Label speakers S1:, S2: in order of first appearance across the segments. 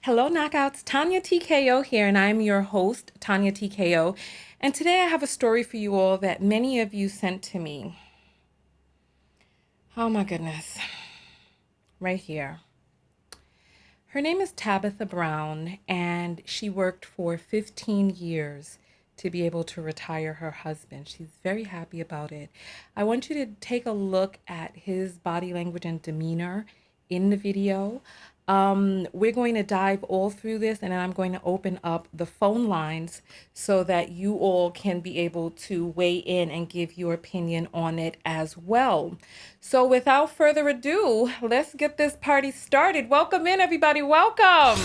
S1: Hello, Knockouts. Tanya TKO here, and I'm your host, Tanya TKO. And today I have a story for you all that many of you sent to me. Oh my goodness. Right here. Her name is Tabitha Brown, and she worked for 15 years to be able to retire her husband. She's very happy about it. I want you to take a look at his body language and demeanor in the video. We're going to dive all through this, and then I'm going to open up the phone lines so that you all can be able to weigh in and give your opinion on it as well. So without further ado, let's get this party started. Welcome in, everybody. Welcome.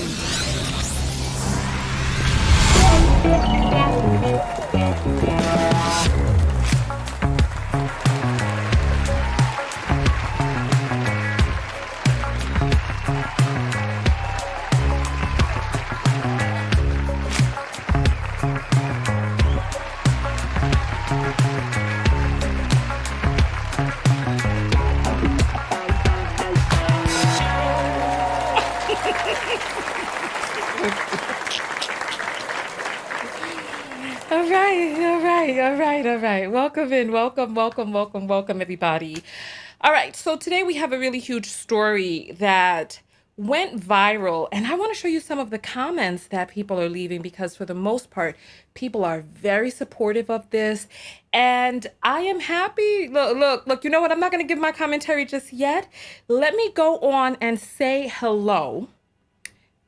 S1: All right. Welcome in. Welcome, everybody. All right. So today we have a really huge story that went viral, and I want to show you some of the comments that people are leaving because for the most part, people are very supportive of this. And I am happy. Look, you know what? I'm not going to give my commentary just yet. Let me go on and say hello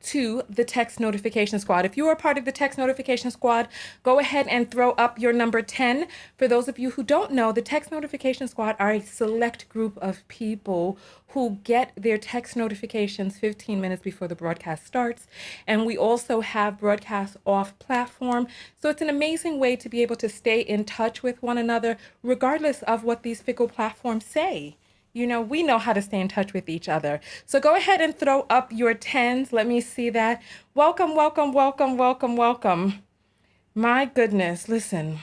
S1: to the text notification squad. If you are part of the text notification squad, go ahead and throw up your number 10. For those of you who don't know, the text notification squad are a select group of people who get their text notifications 15 minutes before the broadcast starts. And we also have broadcasts off platform. So it's an amazing way to be able to stay in touch with one another, regardless of what these fickle platforms say. You know, we know how to stay in touch with each other. So go ahead and throw up your 10s. Let me see that. Welcome. My goodness, listen.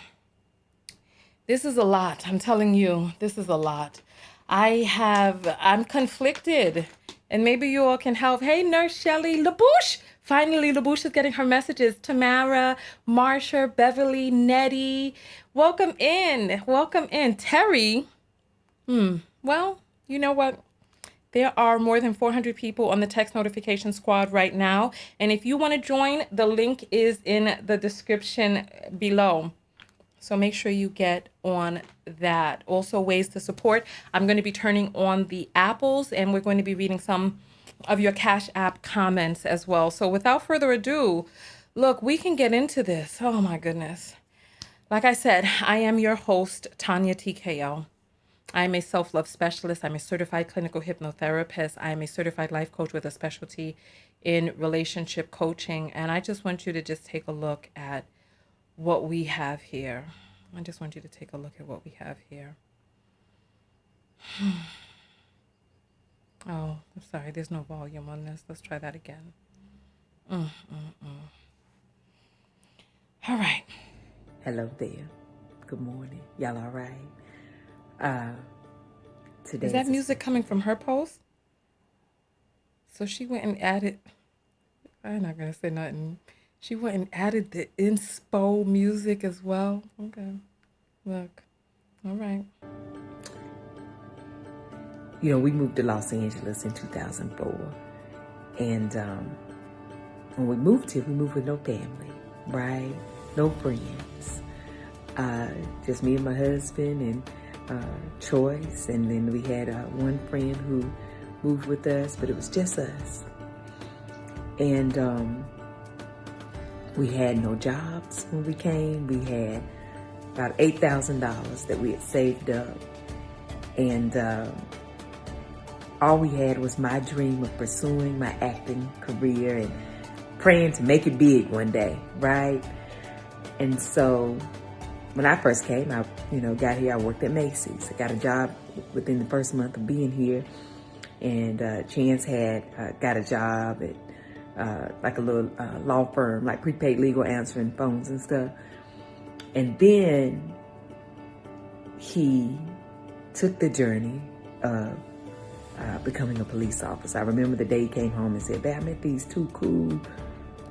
S1: This is a lot. I'm telling you, this is a lot. I'm conflicted. And maybe you all can help. Hey, Nurse Shelley LaBouche. Finally, LaBouche is getting her messages. Tamara, Marsha, Beverly, Nettie. Welcome in. Terry. Well, you know what? There are more than 400 people on the text notification squad right now. And if you want to join, the link is in the description below. So make sure you get on that. Also, ways to support. I'm going to be turning on the apples, and we're going to be reading some of your Cash App comments as well. So without further ado, look, we can get into this. Oh, my goodness. Like I said, I am your host, Tanya TKO. I am a self-love specialist. I'm a certified clinical hypnotherapist. I am a certified life coach with a specialty in relationship coaching. And I just want you to just take a look at what we have here. Oh, I'm sorry. There's no volume on this. Let's try that again. All right.
S2: Hello there. Good morning. Y'all all right?
S1: Is that music coming from her post? So she went and added, I'm not going to say nothing. She went and added the inspo music as well. Okay. Look. All right.
S2: You know, we moved to Los Angeles in 2004. And when we moved here, we moved with no family, right? No friends. Just me and my husband and Choice, and then we had one friend who moved with us, but it was just us. And we had no jobs when we came. We had about $8,000 that we had saved up, and all we had was my dream of pursuing my acting career and praying to make it big one day, right? And so when I first came, I got here, I worked at Macy's. I got a job within the first month of being here. And Chance had got a job at like a little law firm, like prepaid legal answering phones and stuff. And then he took the journey of becoming a police officer. I remember the day he came home and said, "Babe, I met these two cool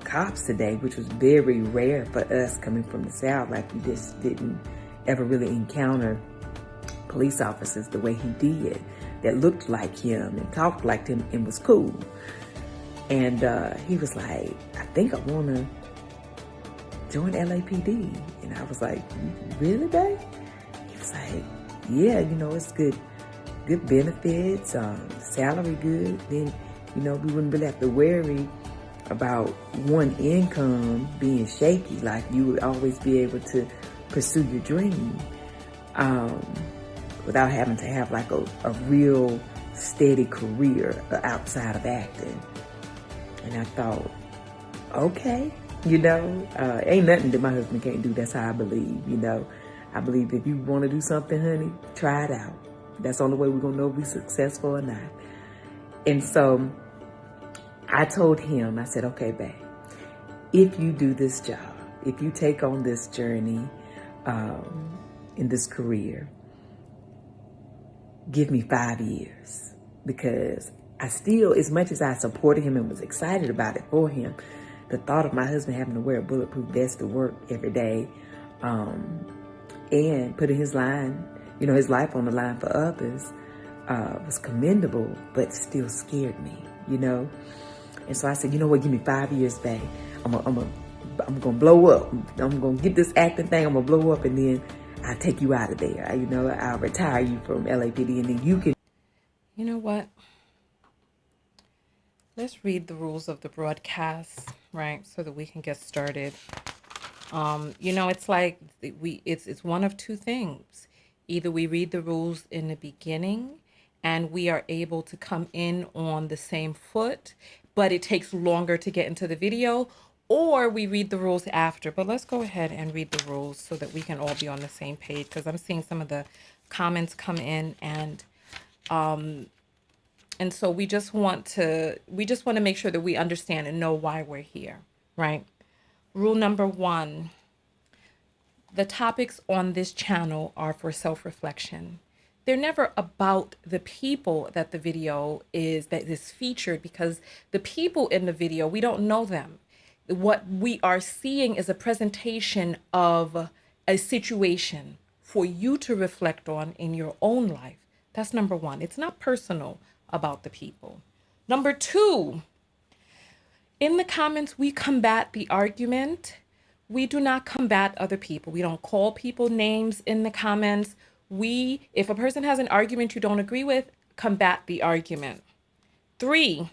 S2: cops today," which was very rare for us coming from the South. Like, we just didn't ever really encounter police officers the way he did, that looked like him and talked like him and was cool. And he was like, "I think I want to join LAPD." And I was like, "Really, babe?" He was like, "Yeah, it's good benefits, salary good. Then, we wouldn't really have to worry about one income being shaky. Like, you would always be able to pursue your dream without having to have like a real steady career outside of acting." And I thought, okay, ain't nothing that my husband can't do. That's how I believe, I believe if you want to do something, honey, try it out. That's the only way we're going to know if we're successful or not. And so I told him, I said, "Okay, babe, if you do this job, if you take on this journey in this career, give me 5 years." Because I still, as much as I supported him and was excited about it for him, the thought of my husband having to wear a bulletproof vest to work every day and putting his his life on the line for others was commendable, but still scared me, And so I said, "You know what? Give me 5 years, babe. I'm gonna blow up. I'm gonna get this acting thing. I'm gonna blow up, and then I'll take you out of there. I'll retire you from LAPD, and then you can."
S1: You know what? Let's read the rules of the broadcast, right? So that we can get started. It's like it's one of two things. Either we read the rules in the beginning and we are able to come in on the same foot, but it takes longer to get into the video, or we read the rules after. But let's go ahead and read the rules so that we can all be on the same page, because I'm seeing some of the comments come in, and so we just want to make sure that we understand and know why we're here, right? Rule number 1, the topics on this channel are for self-reflection. They're never about the people that the video is featured, because the people in the video, we don't know them. What we are seeing is a presentation of a situation for you to reflect on in your own life. That's number 1. It's not personal about the people. Number 2, in the comments, we combat the argument. We do not combat other people. We don't call people names in the comments. If a person has an argument you don't agree with, combat the argument. 3,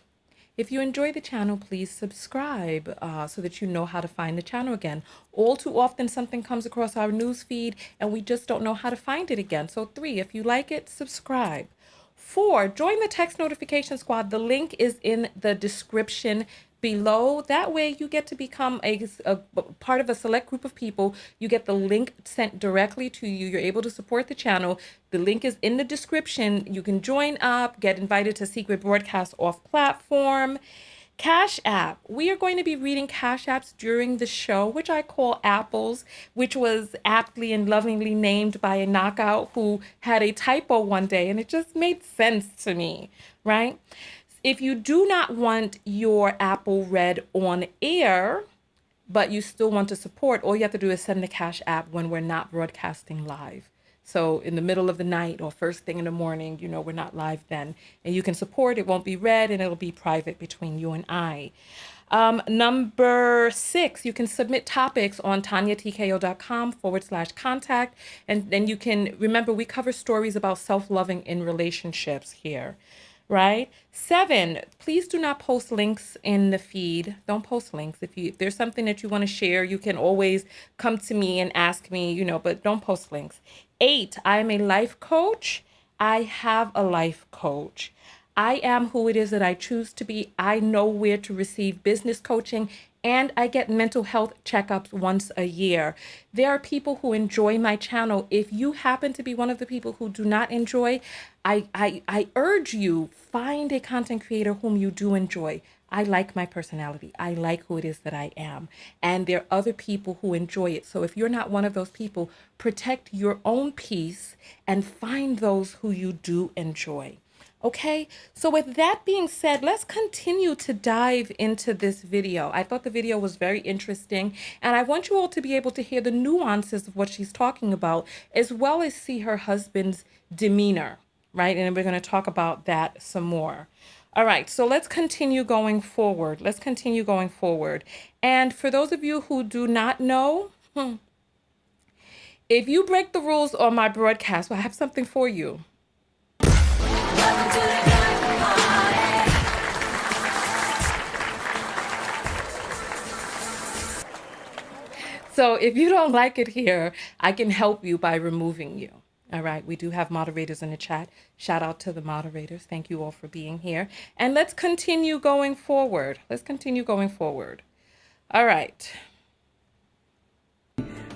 S1: if you enjoy the channel, please subscribe so that you know how to find the channel again. All too often, something comes across our news feed and we just don't know how to find it again. So 3, if you like it, subscribe. 4, join the text notification squad. The link is in the description below. That way you get to become a part of a select group of people. You get the link sent directly to you. You're able to support the channel. The link is in the description. You can join up, get invited to secret broadcasts off platform. Cash App. We are going to be reading Cash Apps during the show, which I call Apples, which was aptly and lovingly named by a knockout who had a typo one day, and it just made sense to me, right? If you do not want your Apple read on air, but you still want to support, all you have to do is send the Cash App when we're not broadcasting live. So in the middle of the night or first thing in the morning, we're not live then. And you can support, it won't be read, and it'll be private between you and I. Number 6, you can submit topics on tanyatko.com/contact. And then you can, remember, we cover stories about self-loving in relationships here, right? 7, please do not post links in the feed. Don't post links. If there's something that you want to share, you can always come to me and ask me, but don't post links. 8, I am a life coach. I have a life coach. I am who it is that I choose to be. I know where to receive business coaching, and I get mental health checkups once a year. There are people who enjoy my channel. If you happen to be one of the people who do not enjoy, I urge you, find a content creator whom you do enjoy. I like my personality. I like who it is that I am. And there are other people who enjoy it. So if you're not one of those people, protect your own peace and find those who you do enjoy. Okay, so with that being said, let's continue to dive into this video. I thought the video was very interesting, and I want you all to be able to hear the nuances of what she's talking about, as well as see her husband's demeanor, right? And we're going to talk about that some more. All right, so let's continue going forward. Let's continue going forward. And for those of you who do not know, if you break the rules on my broadcast, well, I have something for you. So if you don't like it here, I can help you by removing you. All right, we do have moderators in the chat. Shout out to the moderators. Thank you all for being here. And let's continue going forward. Let's continue going forward. All right.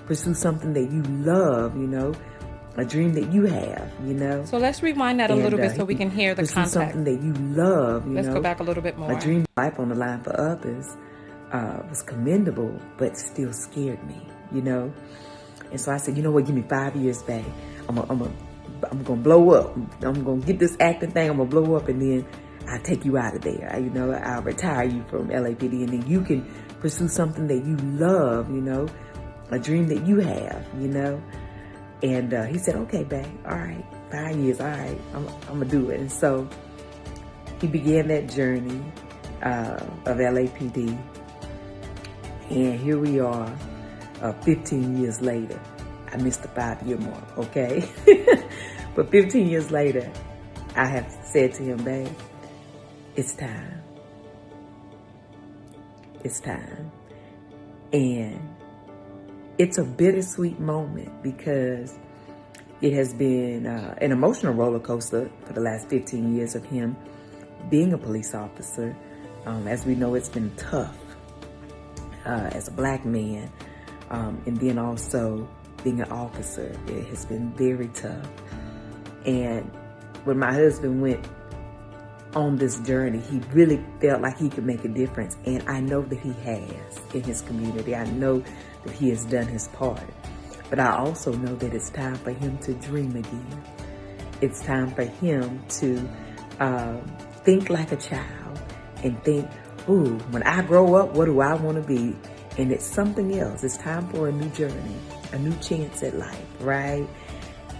S2: Pursue something that you love, a dream that you have,
S1: So let's rewind that a little bit so we can hear the
S2: pursue
S1: context.
S2: something that you love,
S1: Let's go back a little bit more.
S2: A dream life on the line for others was commendable, but still scared me, And so I said, you know what, give me 5 years back. I'm gonna blow up. I'm gonna get this acting thing. I'm gonna blow up, and then I'll take you out of there. I'll retire you from LAPD, and then you can pursue something that you love, a dream that you have, And he said, okay, babe, all right, 5 years, all right, I'm gonna do it. And so he began that journey of LAPD, and here we are, 15 years later. I missed the 5-year mark, okay? But 15 years later, I have said to him, babe, it's time. It's time. And it's a bittersweet moment because it has been an emotional roller coaster for the last 15 years of him being a police officer. As we know, it's been tough as a black man, and then also being an officer. It has been very tough. And when my husband went on this journey, he really felt like he could make a difference. And I know that he has in his community. I know that he has done his part. But I also know that it's time for him to dream again. It's time for him to think like a child and think, ooh, when I grow up, what do I want to be? And it's something else. It's time for a new journey, a new chance at life, right?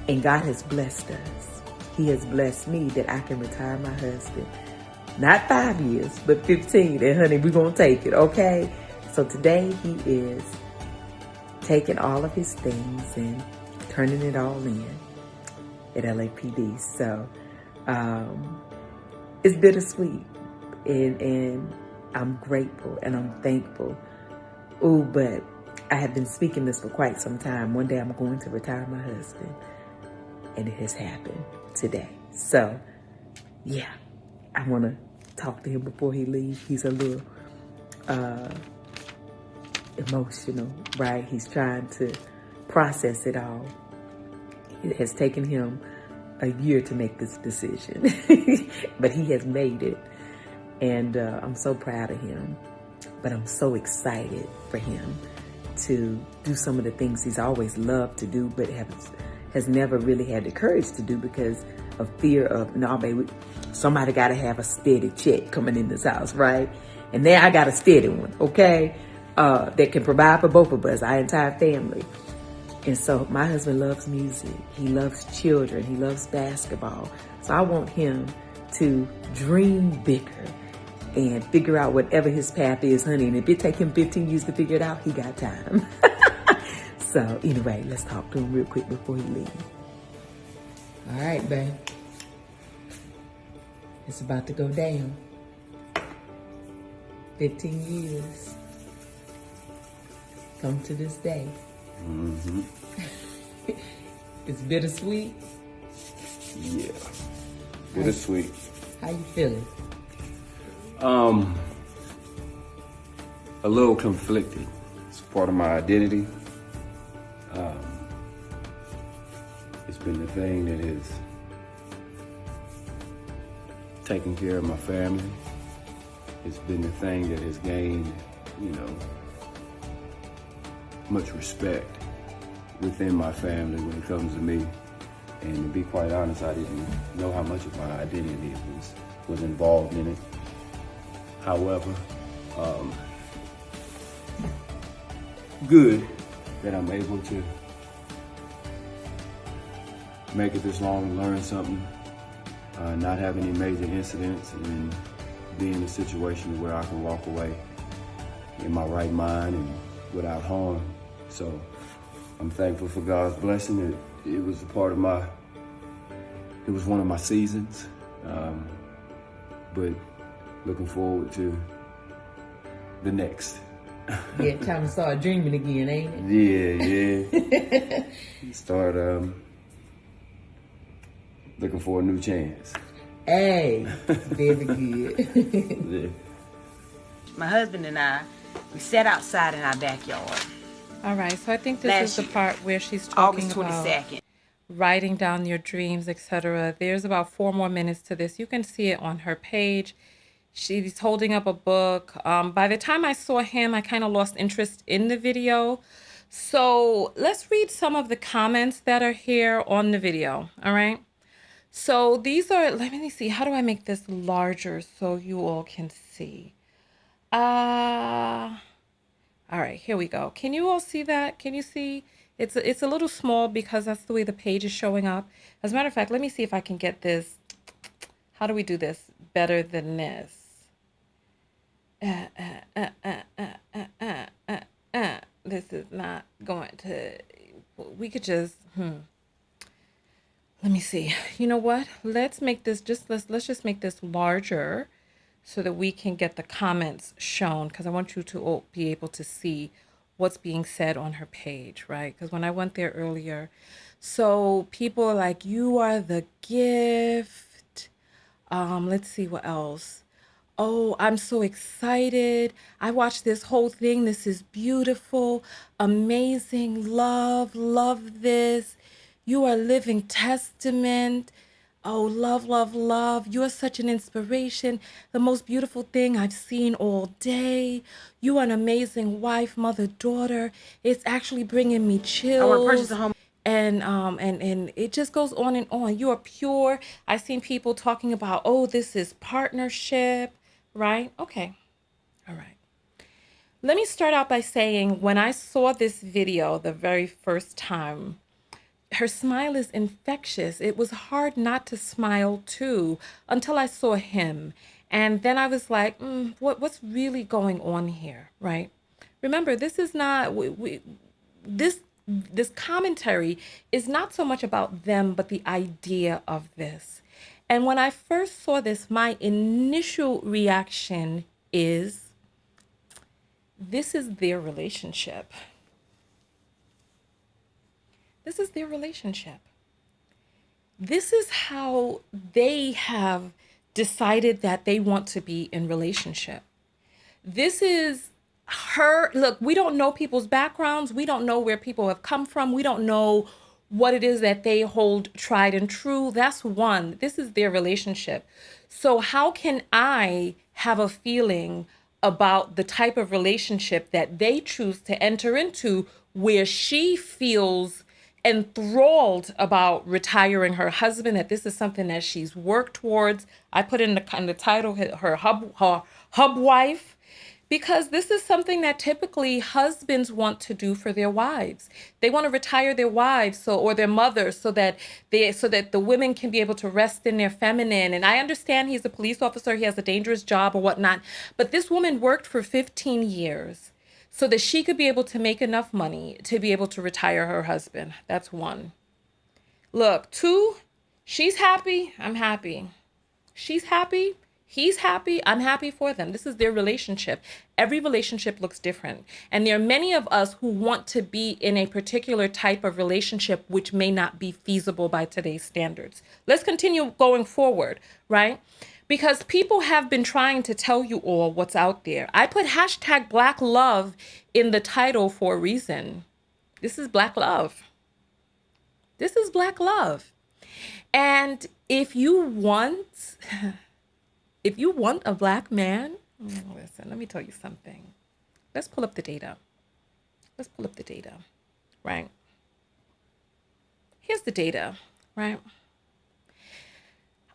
S2: And God has blessed us. He has blessed me that I can retire my husband. Not 5 years, but 15. And honey, we're going to take it, okay? So today he is taking all of his things and turning it all in at LAPD. So it's bittersweet. And I'm grateful and I'm thankful. Oh, but I have been speaking this for quite some time. One day I'm going to retire my husband. And it has happened today. So, yeah, I want to talk to him before he leaves. He's a little emotional, right? He's trying to process it all. It has taken him a year to make this decision, but he has made it. And I'm so proud of him, but I'm so excited for him to do some of the things he's always loved to do, but has never really had the courage to do because of fear of, no, baby, somebody got to have a steady check coming in this house, right? And now I got a steady one, okay, that can provide for both of us, our entire family. And so my husband loves music. He loves children. He loves basketball. So I want him to dream bigger and figure out whatever his path is, honey. And if it take him 15 years to figure it out, he got time. So anyway, let's talk to him real quick before he leaves. All right, babe. It's about to go down. 15 years. Come to this day.
S3: Mm-hmm.
S2: It's bittersweet.
S3: Yeah. Bittersweet.
S2: How you feeling?
S3: A little conflicted. It's part of my identity. It's been the thing that is taking care of my family. It's been the thing that has gained, much respect within my family when it comes to me. And to be quite honest, I didn't know how much of my identity was involved in it. However, good that I'm able to make it this long and learn something, not have any major incidents, and be in a situation where I can walk away in my right mind and without harm. So I'm thankful for God's blessing. It was a part of it was one of my seasons, but looking forward to the next.
S2: Yeah, time to start dreaming again, ain't it?
S3: Yeah. Start looking for a new chance.
S2: Hey, very good.
S3: Yeah.
S4: My husband and I, we sat outside in our backyard.
S1: All right, so I think this
S4: Last
S1: is the
S4: year,
S1: part where she's talking
S4: August
S1: about
S4: 22nd.
S1: writing down your dreams, etc. There's about 4 more minutes to this. You can see it on her page. She's holding up a book. By the time I saw him, I kind of lost interest in the video. So let's read some of the comments that are here on the video. All right. So these are, let me see, how do I make this larger so you all can see? All right, here we go. Can you all see that? Can you see? It's a little small because that's the way the page is showing up. As a matter of fact, let me see if I can get this. How do we do this better than this? This is not going to, we could just, let me see. You know what? Let's make this let's just make this larger so that we can get the comments shown, because I want you to all be able to see what's being said on her page, right? Because when I went there earlier, so people are like, you are the gift. Let's see what else. Oh, I'm so excited. I watched this whole thing. This is beautiful, amazing, love this. You are a living testament. Oh, love, love, love. You are such an inspiration. The most beautiful thing I've seen all day. You are an amazing wife, mother, daughter. It's actually bringing me chills.
S4: I want to purchase a home.
S1: And it just goes on and on. You are pure. I've seen people talking about, oh, this is partnership, right? Okay. All right. Let me start out by saying when I saw this video the very first time, her smile is infectious. It was hard not to smile too until I saw him. And then I was like, what's really going on here, right? Remember, this is not, this commentary is not so much about them, but the idea of this. And when I first saw this, my initial reaction is, this is their relationship. This is their relationship. This is how they have decided that they want to be in relationship. This is her, look, we don't know people's backgrounds. We don't know where people have come from. We don't know what it is that they hold tried and true. That's one. This is their relationship. So how can I have a feeling about the type of relationship that they choose to enter into where she feels enthralled about retiring her husband, that this is something that she's worked towards? I put in the title, her hub wife, because this is something that typically husbands want to do for their wives. They want to retire their wives or their mothers so that the women can be able to rest in their feminine. And I understand he's a police officer, he has a dangerous job or whatnot, but this woman worked for 15 years so that she could be able to make enough money to be able to retire her husband. That's one. Look, two, she's happy, I'm happy. She's happy, he's happy, I'm happy for them. This is their relationship. Every relationship looks different. And there are many of us who want to be in a particular type of relationship which may not be feasible by today's standards. Let's continue going forward, right? Because people have been trying to tell you all what's out there. I put hashtag Black Love in the title for a reason. This is Black love. This is Black love. And if you want a Black man, listen, let me tell you something. Let's pull up the data. Right? Here's the data. right?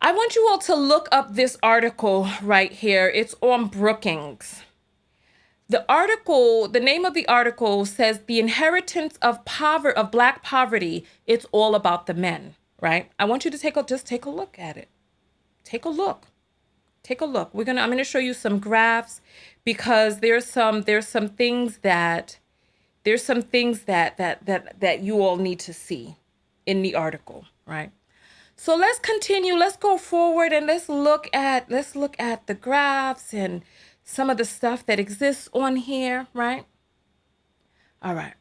S1: I want you all to look up this article right here. It's on Brookings. The article, the name of the article says the inheritance of Black poverty. It's all about the men, right? I want you to just take a look at it. Take a look. Take a look. I'm gonna show you some graphs because there's some things that you all need to see in the article, right? So let's continue. Let's go forward and let's look at the graphs and some of the stuff that exists on here, right? All right.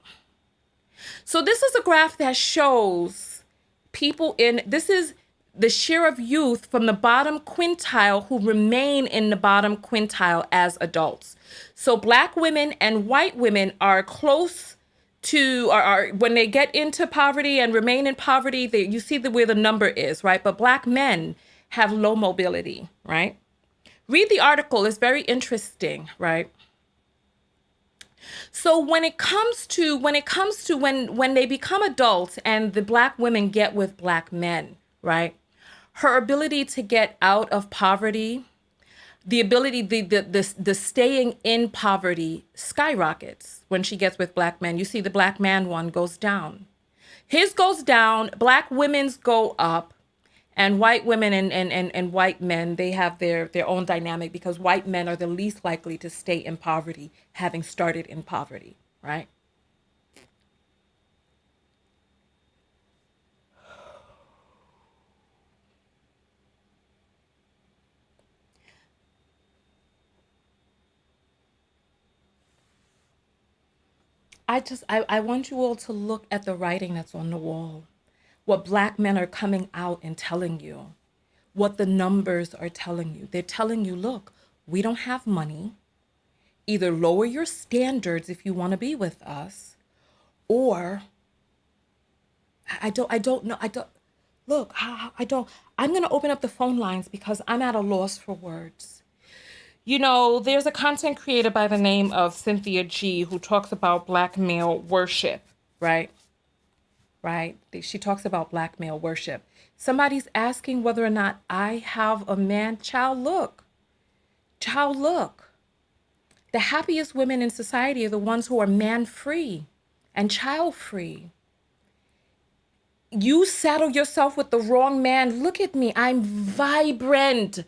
S1: So this is a graph that shows this is the share of youth from the bottom quintile who remain in the bottom quintile as adults. So Black women and white women are close to, when they get into poverty and remain in poverty, you see where the number is, right? But Black men have low mobility, right? Read the article, it's very interesting, right? So when it comes to when they become adults and the Black women get with Black men, right? Her ability to get out of poverty, the staying in poverty skyrockets when she gets with Black men. You see the Black man one goes down. His goes down, Black women's go up, and white women and white men, they have their own dynamic because white men are the least likely to stay in poverty, having started in poverty, right? I want you all to look at the writing that's on the wall. What Black men are coming out and telling you. What the numbers are telling you. They're telling you, look, we don't have money. Either lower your standards if you want to be with us, or I'm going to open up the phone lines because I'm at a loss for words. You know, there's a content creator by the name of Cynthia G who talks about Black male worship, right? Right? She talks about Black male worship. Somebody's asking whether or not I have a man. Child, look. The happiest women in society are the ones who are man-free and child-free. You saddle yourself with the wrong man. Look at me. I'm vibrant.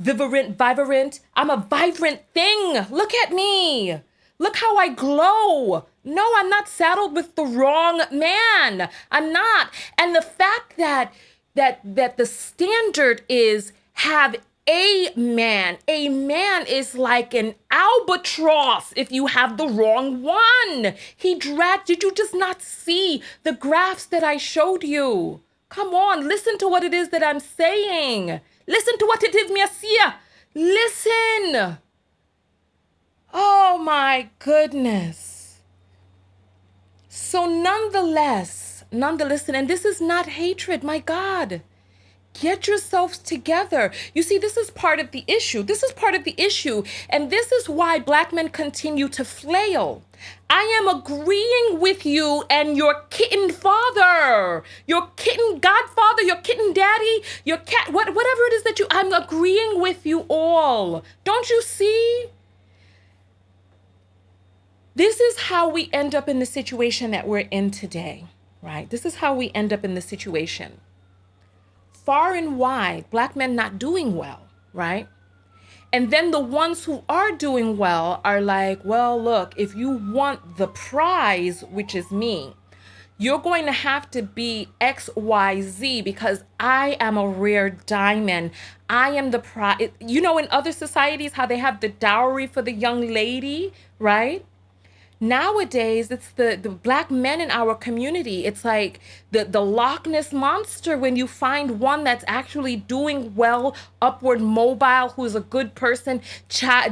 S1: I'm a vibrant thing. Look at me. Look how I glow. No, I'm not saddled with the wrong man. I'm not. And the fact that the standard is have a man is like an albatross if you have the wrong one. Did you just not see the graphs that I showed you? Come on, listen to what it is that I'm saying. Listen to what it is, Messiah. Listen. Oh my goodness. So nonetheless, and this is not hatred, my God. Get yourselves together. You see, this is part of the issue. And this is why Black men continue to flail. I am agreeing with you and your kitten father, your kitten godfather, your kitten daddy, your cat, whatever it is that I'm agreeing with you all. Don't you see? This is how we end up in the situation that we're in today, right? This is how we end up in the situation. Far and wide, Black men not doing well, right? And then the ones who are doing well are like, well, look, if you want the prize, which is me, you're going to have to be XYZ because I am a rare diamond. I am the prize. You know, in other societies, how they have the dowry for the young lady, right? Nowadays, it's the Black men in our community. It's like the Loch Ness monster when you find one that's actually doing well, upward mobile, who is a good person,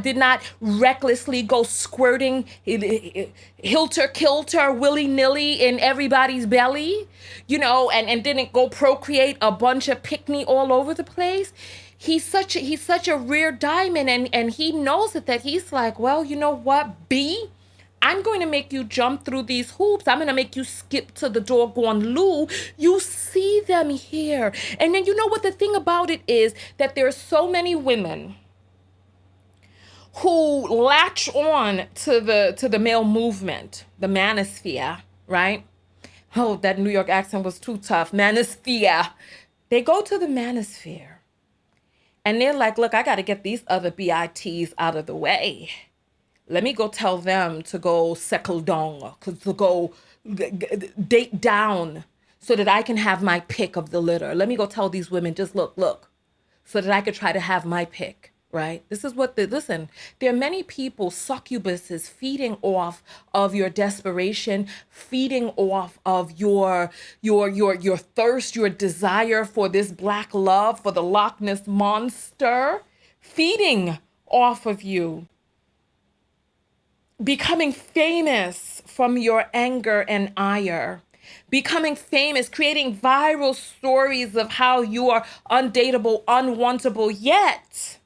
S1: did not recklessly go squirting hilter-kilter, willy-nilly in everybody's belly, you know, and didn't go procreate a bunch of pick-me all over the place. He's such a rare diamond, and he knows it, that he's like, well, you know what, B? I'm going to make you jump through these hoops. I'm going to make you skip to the doggone loo. You see them here. And then you know what the thing about it is? That there are so many women who latch on to the male movement, the manosphere, right? Oh, that New York accent was too tough. Manosphere. They go to the manosphere and they're like, look, I got to get these other BITs out of the way. Let me go tell them to go settle down, to go date down so that I can have my pick of the litter. Let me go tell these women, just look, so that I could try to have my pick, right? This is what listen, there are many people, succubuses, feeding off of your desperation, feeding off of your thirst, your desire for this black love, for the Loch Ness monster, feeding off of you. Becoming famous from your anger and ire, becoming famous, creating viral stories of how you are undateable, unwantable, yet,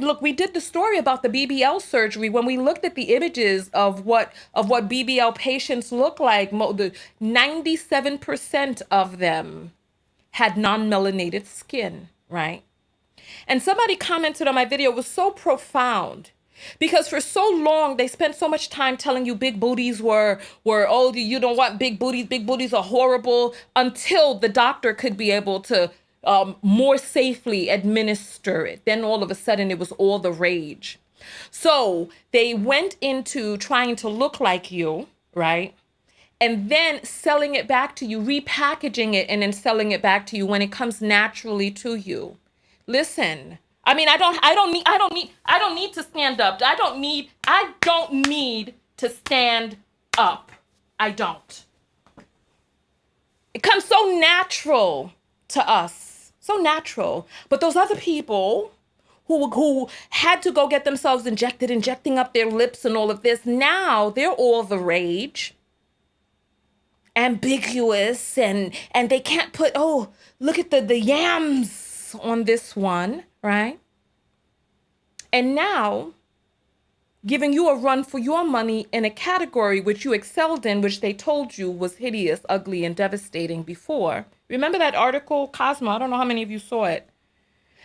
S1: look, we did the story about the BBL surgery. When we looked at the images of what BBL patients look like, 97% of them had non-melanated skin, right? And somebody commented on my video, it was so profound. Because for so long, they spent so much time telling you big booties were oh, you don't want big booties are horrible, until the doctor could be able to more safely administer it. Then all of a sudden, it was all the rage. So they went into trying to look like you, right? And then selling it back to you, repackaging it, and then selling it back to you when it comes naturally to you. Listen, I mean, I don't need to stand up. I don't need to stand up. I don't. It comes so natural to us, so natural. But those other people who had to go get themselves injecting up their lips and all of this, now they're all the rage, ambiguous, and they can't put, oh, look at the yams on this one, right? And now giving you a run for your money in a category which you excelled in, which they told you was hideous, ugly, and devastating before. Remember that article, Cosmo? I don't know how many of you saw it.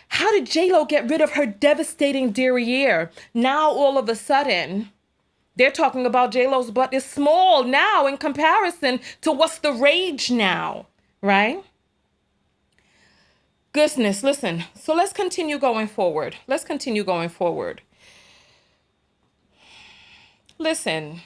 S1: How did J-Lo get rid of her devastating derriere? Now, all of a sudden, they're talking about J-Lo's butt is small now in comparison to what's the rage now, right? Goodness, listen. So let's continue going forward. Listen,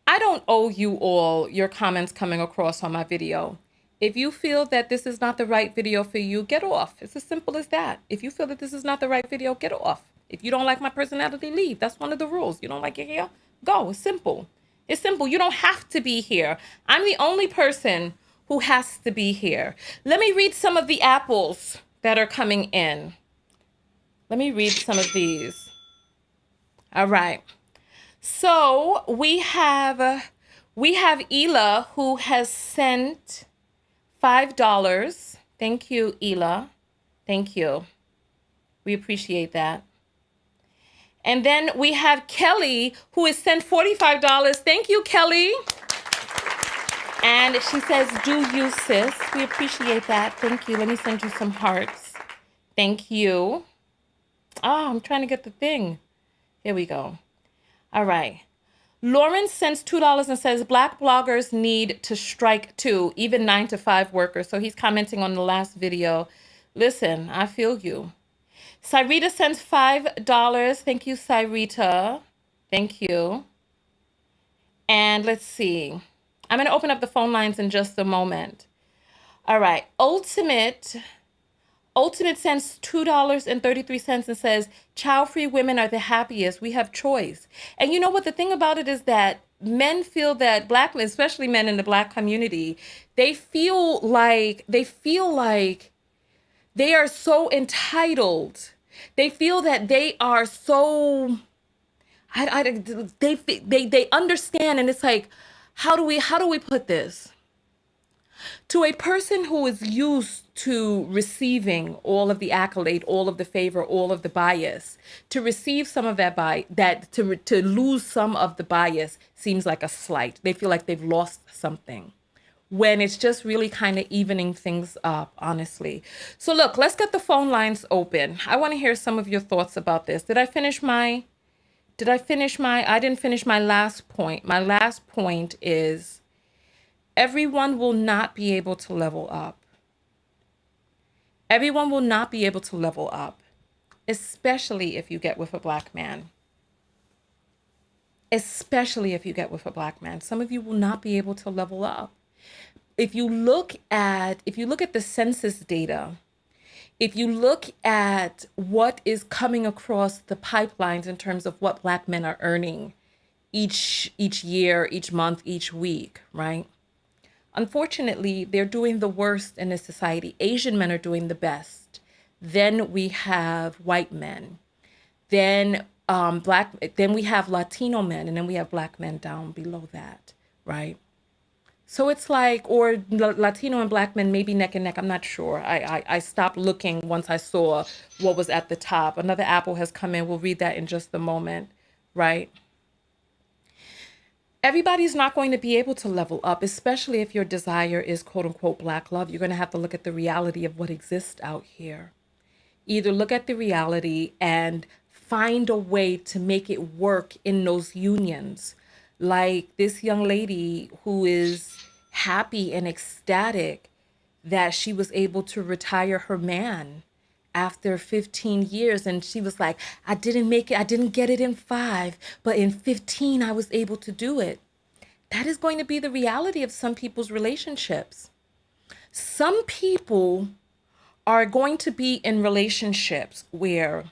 S1: I don't owe you all your comments coming across on my video. If you feel that this is not the right video for you, get off. It's as simple as that. If you feel that this is not the right video, get off. If you don't like my personality, leave. That's one of the rules. You don't like it here? Go. It's simple. It's simple. You don't have to be here. I'm the only person who has to be here. Let me read some of the apples that are coming in. Let me read some of these. All right. So we have Ela, who has sent $5. Thank you, Ela. Thank you. We appreciate that. And then we have Kelly, who has sent $45. Thank you, Kelly. And she says, do you, sis? We appreciate that. Thank you. Let me send you some hearts. Thank you. Oh, I'm trying to get the thing. Here we go. All right. Lauren sends $2 and says, Black bloggers need to strike too, even 9-to-5 workers. So he's commenting on the last video. Listen, I feel you. Cyrita sends $5. Thank you, Cyrita. Thank you. And let's see. I'm going to open up the phone lines in just a moment. All right. Ultimate sends $2.33 and says, child-free women are the happiest. We have choice. And you know what? The thing about it is that men feel that Black men, especially men in the Black community, they feel like they are so entitled. They feel that they are so, they understand. And it's like, how do we put this? To a person who is used to receiving all of the accolade, all of the favor, all of the bias, to receive some of that to lose some of the bias seems like a slight. They feel like they've lost something, when it's just really kind of evening things up, honestly. So look, let's get the phone lines open. I want to hear some of your thoughts about this. I didn't finish my last point. My last point is everyone will not be able to level up. Everyone will not be able to level up, especially if you get with a black man. Especially if you get with a black man. Some of you will not be able to level up. If you look at the census data, if you look at what is coming across the pipelines in terms of what black men are earning each year, each month, each week, right? Unfortunately, they're doing the worst in this society. Asian men are doing the best. Then we have white men. Then then we have Latino men, and then we have black men down below that, right? So it's like, or Latino and black men maybe neck and neck. I'm not sure. I stopped looking once I saw what was at the top. Another apple has come in. We'll read that in just a moment, right? Everybody's not going to be able to level up, especially if your desire is quote unquote black love. You're going to have to look at the reality of what exists out here. Either look at the reality and find a way to make it work in those unions. Like this young lady who is happy and ecstatic that she was able to retire her man after 15 years. And she was like, I didn't make it. I didn't get it in 5, but in 15, I was able to do it. That is going to be the reality of some people's relationships. Some people are going to be in relationships where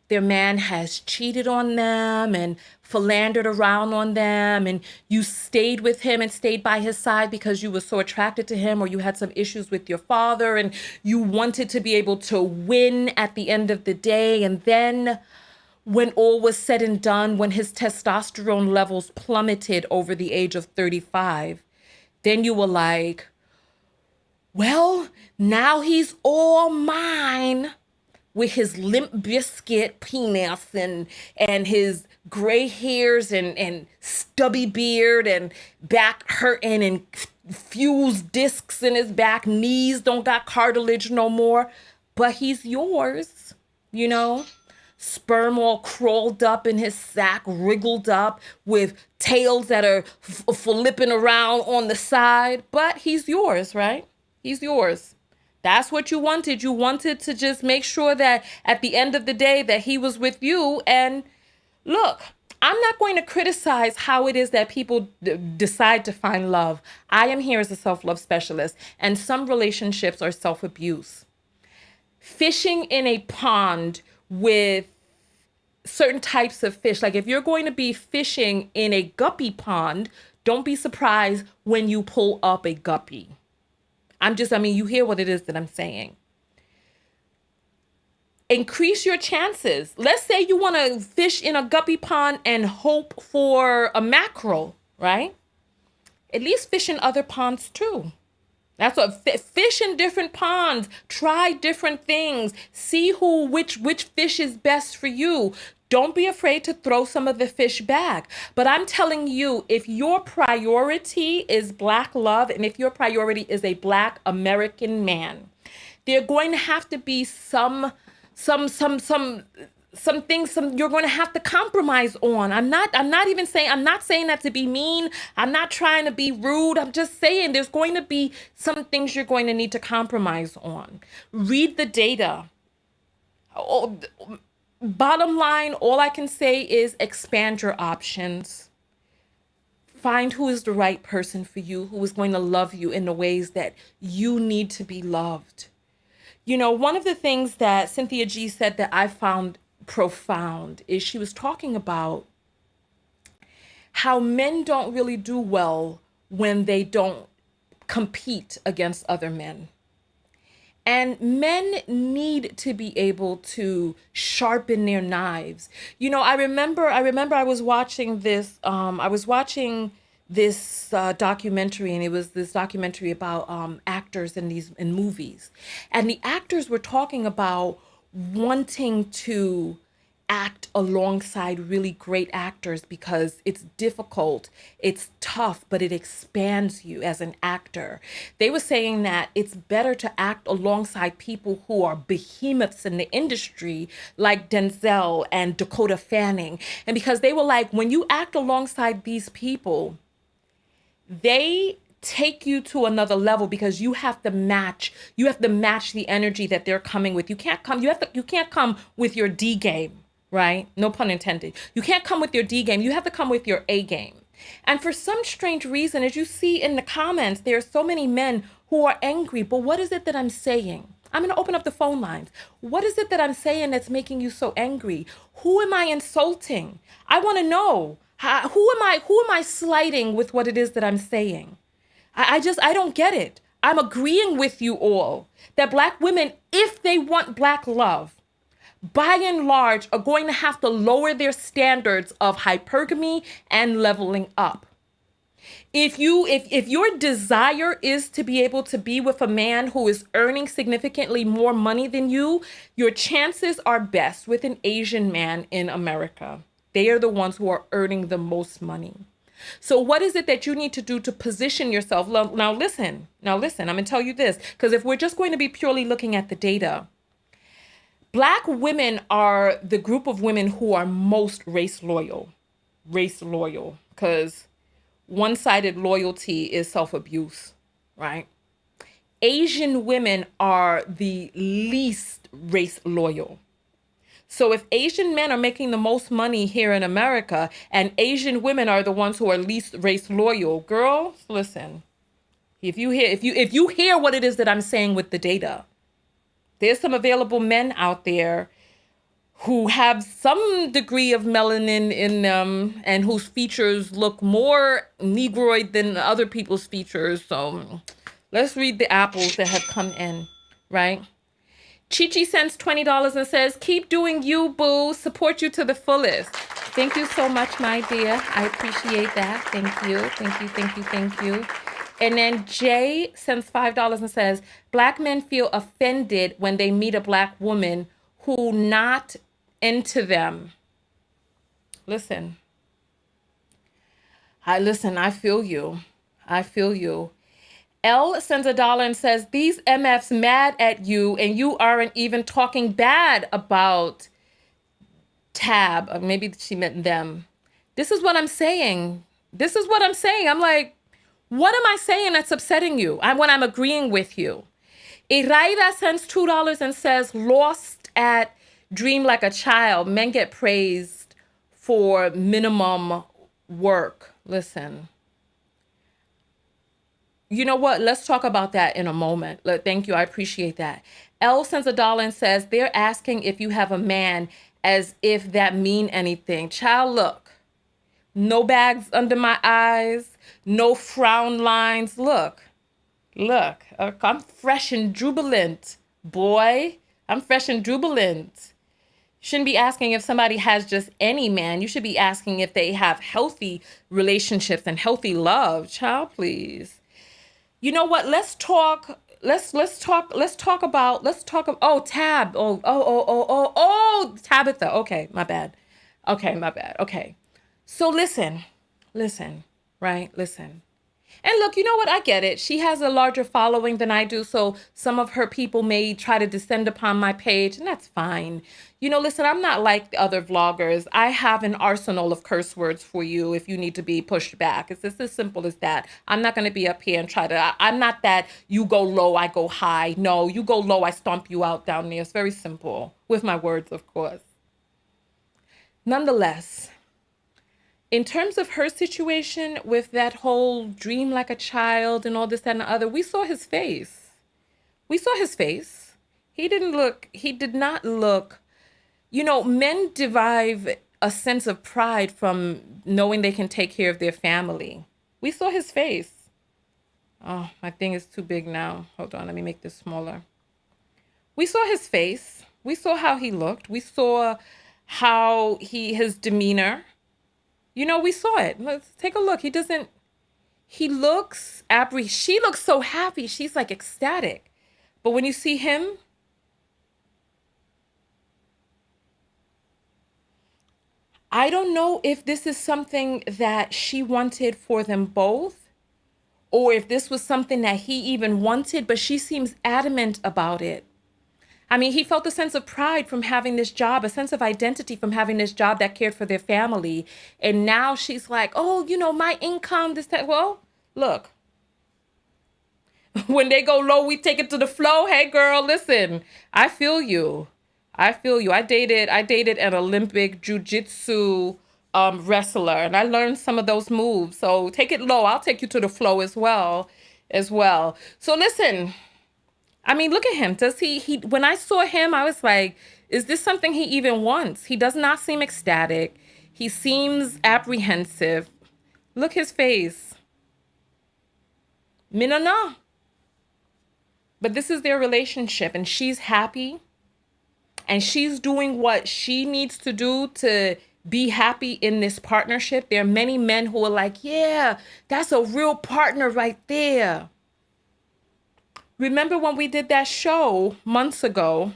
S1: their man has cheated on them and philandered around on them, and you stayed with him and stayed by his side because you were so attracted to him, or you had some issues with your father and you wanted to be able to win at the end of the day. And then when all was said and done, when his testosterone levels plummeted over the age of 35, then you were like, well, now he's all mine, with his Limp Biscuit penis and his gray hairs and stubby beard and back hurting and fused discs in his back, knees don't got cartilage no more, but he's yours, you know? Sperm all crawled up in his sack, wriggled up with tails that are flipping around on the side, but he's yours, right? He's yours. That's what you wanted. You wanted to just make sure that at the end of the day that he was with you. And look, I'm not going to criticize how it is that people decide to find love. I am here as a self-love specialist, and some relationships are self-abuse. Fishing in a pond with certain types of fish, like if you're going to be fishing in a guppy pond, don't be surprised when you pull up a guppy. You hear what it is that I'm saying. Increase your chances. Let's say you want to fish in a guppy pond and hope for a mackerel, right? At least fish in other ponds too. That's what, fish in different ponds, try different things, see which fish is best for you. Don't be afraid to throw some of the fish back. But I'm telling you, if your priority is black love, and if your priority is a black American man, there are going to have to be some things you're going to have to compromise on. I'm not saying that to be mean. I'm not trying to be rude. I'm just saying there's going to be some things you're going to need to compromise on. Read the data. Bottom line, all I can say is expand your options. Find who is the right person for you, who is going to love you in the ways that you need to be loved. You know, one of the things that Cynthia G said that I found profound is she was talking about how men don't really do well when they don't compete against other men. And men need to be able to sharpen their knives. You know, I remember I was watching this, this documentary, and it was this documentary about actors in movies, and the actors were talking about wanting to act alongside really great actors because it's difficult, it's tough, but it expands you as an actor. They were saying that it's better to act alongside people who are behemoths in the industry, like Denzel and Dakota Fanning. And because they were like, when you act alongside these people, they take you to another level because you have to match the energy that they're coming with. You can't come with your D game, right? No pun intended. You can't come with your D game. You have to come with your A game. And for some strange reason, as you see in the comments, there are so many men who are angry. But what is it that I'm saying? I'm going to open up the phone lines. What is it that I'm saying that's making you so angry? Who am I insulting? I want to know. Who am I slighting with what it is that I'm saying? I don't get it. I'm agreeing with you all that Black women, if they want Black love, by and large, are going to have to lower their standards of hypergamy and leveling up. If your desire is to be able to be with a man who is earning significantly more money than you, your chances are best with an Asian man in America. They are the ones who are earning the most money. So what is it that you need to do to position yourself? Now listen, I'm going to tell you this, because if we're just going to be purely looking at the data, Black women are the group of women who are most race loyal, because one-sided loyalty is self-abuse, right? Asian women are the least race loyal. So if Asian men are making the most money here in America and Asian women are the ones who are least race loyal, girls, listen, if you hear what it is that I'm saying with the data, there's some available men out there who have some degree of melanin in them and whose features look more Negroid than other people's features. So let's read the apples that have come in, right? Chi sends $20 and says, keep doing you, boo. Support you to the fullest. Thank you so much, my dear. I appreciate that. Thank you. And then Jay sends $5 and says, Black men feel offended when they meet a Black woman who not into them. Listen. I feel you. L sends $1 and says, these MFs mad at you and you aren't even talking bad about Tab. Or maybe she meant them. This is what I'm saying. I'm like, what am I saying that's upsetting you? When I'm agreeing with you. Iraida sends $2 and says, lost at Dream Like a Child. Men get praised for minimum work. Listen. You know what? Let's talk about that in a moment. Thank you. I appreciate that. L sends $1 and says, they're asking if you have a man as if that mean anything. Child, look. No bags under my eyes. No frown lines. Look. I'm fresh and jubilant, boy. I'm fresh and jubilant. Shouldn't be asking if somebody has just any man. You should be asking if they have healthy relationships and healthy love. Child, please. You know what? Let's talk about Tab. Tabitha. Okay, my bad. Okay. So listen. And look, you know what? I get it. She has a larger following than I do, so some of her people may try to descend upon my page, and that's fine. You know, listen, I'm not like the other vloggers. I have an arsenal of curse words for you if you need to be pushed back. It's just as simple as that. I'm not going to be up here and I'm not that you go low, I go high. No, you go low, I stomp you out down there. It's very simple. With my words, of course. Nonetheless, in terms of her situation with that whole dream like a child and all this, that, and the other, we saw his face. He did not look, men derive a sense of pride from knowing they can take care of their family. We saw his face. Oh, my thing is too big now. Hold on, let me make this smaller. We saw his face. We saw how he looked. We saw how his demeanor. We saw it. Let's take a look. He doesn't He looks she looks so happy. She's like ecstatic. But when you see him, I don't know if this is something that she wanted for them both, or if this was something that he even wanted, but she seems adamant about it. I mean, he felt a sense of pride from having this job, a sense of identity from having this job that cared for their family. And now she's like, oh, my income, this, that. Well, look, when they go low, we take it to the flow. Hey, girl, listen, I feel you. I feel you. I dated an Olympic jiu-jitsu wrestler, and I learned some of those moves. So take it low. I'll take you to the flow as well. So listen, I mean, look at him. Does he when I saw him, I was like, is this something he even wants? He does not seem ecstatic. He seems apprehensive. Look his face. Me no know. But this is their relationship, and she's happy. And she's doing what she needs to do to be happy in this partnership. There are many men who are like, yeah, that's a real partner right there. Remember when we did that show months ago,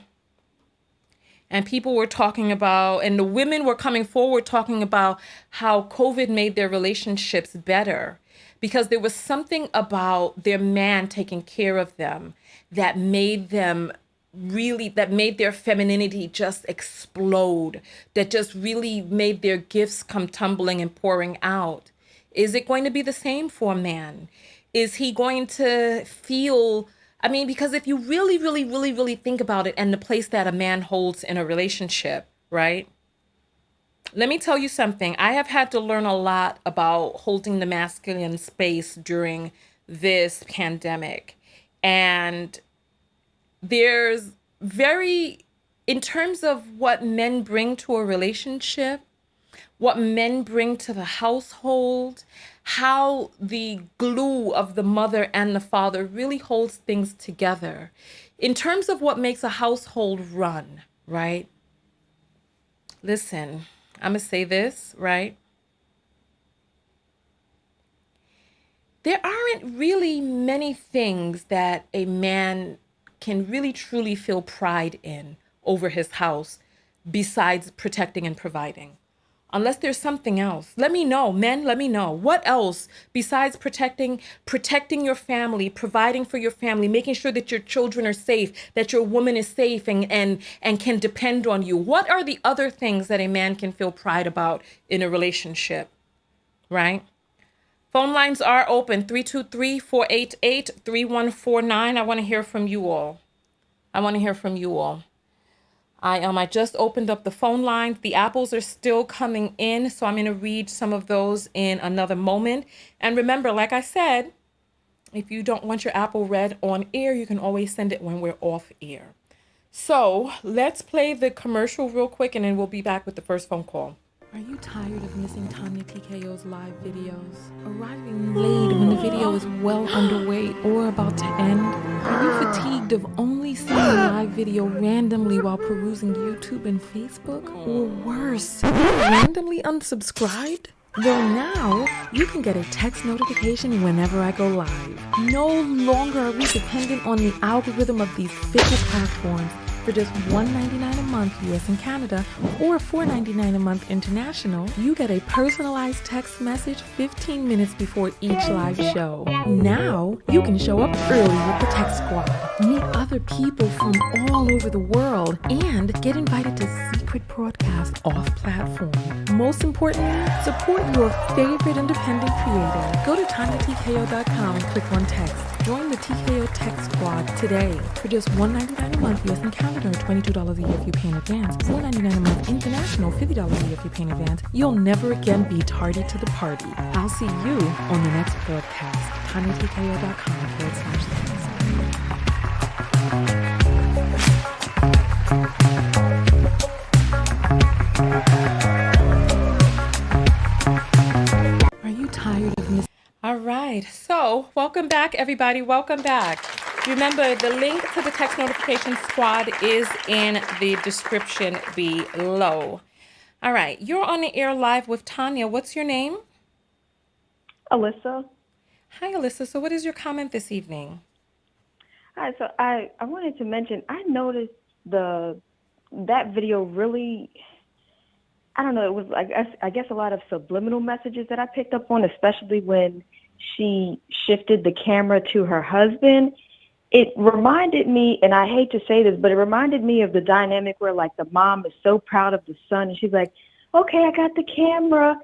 S1: and people were talking about, and the women were coming forward talking about how COVID made their relationships better because there was something about their man taking care of them that made their femininity just explode, that just really made their gifts come tumbling and pouring out. Is it going to be the same for a man? Is he going to feel, I mean, because if you really, really, really, really think about it and the place that a man holds in a relationship, right? Let me tell you something. I have had to learn a lot about holding the masculine space during this pandemic. And there's in terms of what men bring to a relationship, what men bring to the household, how the glue of the mother and the father really holds things together. In terms of what makes a household run, right? Listen, I'm going to say this, right? There aren't really many things that a man can really truly feel pride in over his house besides protecting and providing. Unless there's something else. Let me know, men, let me know. What else besides protecting your family, providing for your family, making sure that your children are safe, that your woman is safe and can depend on you? What are the other things that a man can feel pride about in a relationship, right? Phone lines are open, 323-488-3149. I want to hear from you all. I just opened up the phone lines. The apples are still coming in, so I'm going to read some of those in another moment. And remember, like I said, if you don't want your apple read on air, you can always send it when we're off air. So let's play the commercial real quick, and then we'll be back with the first phone call. Are you tired of missing Tanya TKO's live videos? Arriving late when the video is well underway or about to end? Are you fatigued of only seeing a live video randomly while perusing YouTube and Facebook? Or worse, randomly unsubscribed? Well, now you can get a text notification whenever I go live. No longer are we dependent on the algorithm of these fickle platforms. For just $1.99 a month US and Canada or $4.99 a month international, you get a personalized text message 15 minutes before each live show. Now, you can show up early with the Tech Squad, meet other people from all over the world, and get invited to secret broadcasts off-platform. Most importantly, support your favorite independent creator. Go to TanyaTKO.com and click on text. Join the TKO Tech Squad today for just $1.99 a month US and Canada or $22 a year if you pay in advance. $4.99 a month international, $50 a year if you pay in advance. You'll never again be tardy to the party. I'll see you on the next broadcast. TanyaTKO.com/text. Are you tired of missing? All right, so welcome back, everybody. Welcome back. Remember, the link to the text notification squad is in the description below. All right, you're on the air live with Tanya. What's your name?
S5: Alyssa.
S1: Hi, Alyssa. So what is your comment this evening?
S5: Hi, so I wanted to mention I noticed the that video really I don't know, it was like I guess a lot of subliminal messages that I picked up on, especially when she shifted the camera to her husband. It reminded me, and I hate to say this, but it reminded me of the dynamic where like the mom is so proud of the son and she's like, okay, I got the camera.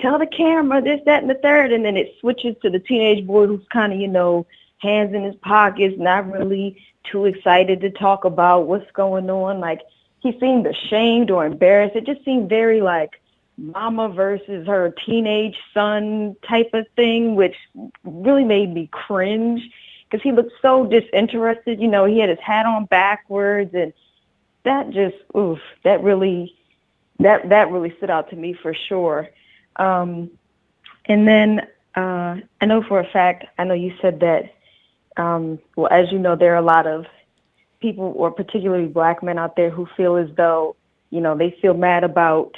S5: Tell the camera this, that, and the third. And then it switches to the teenage boy who's kind of, hands in his pockets, not really too excited to talk about what's going on. Like he seemed ashamed or embarrassed. It just seemed very like mama versus her teenage son type of thing, which really made me cringe because he looked so disinterested. He had his hat on backwards, and that just, oof, that really stood out to me for sure. And then I know for a fact, I know you said that, well, as you know, there are a lot of people, or particularly black men out there, who feel as though, they feel mad about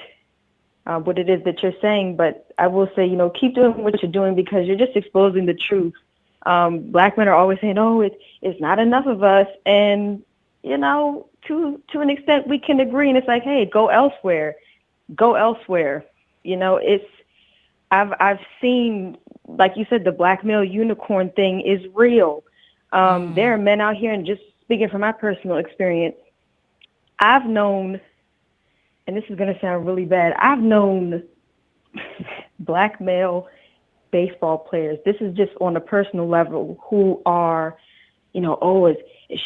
S5: what it is that you're saying. But I will say, keep doing what you're doing because you're just exposing the truth. Black men are always saying, "Oh, it's not enough of us," and to an extent, we can agree. And it's like, hey, go elsewhere, go elsewhere. It's I've seen, like you said, the black male unicorn thing is real. There are men out here, and just speaking from my personal experience, I've known, and this is going to sound really bad, I've known black male baseball players. This is just on a personal level, who are, oh, is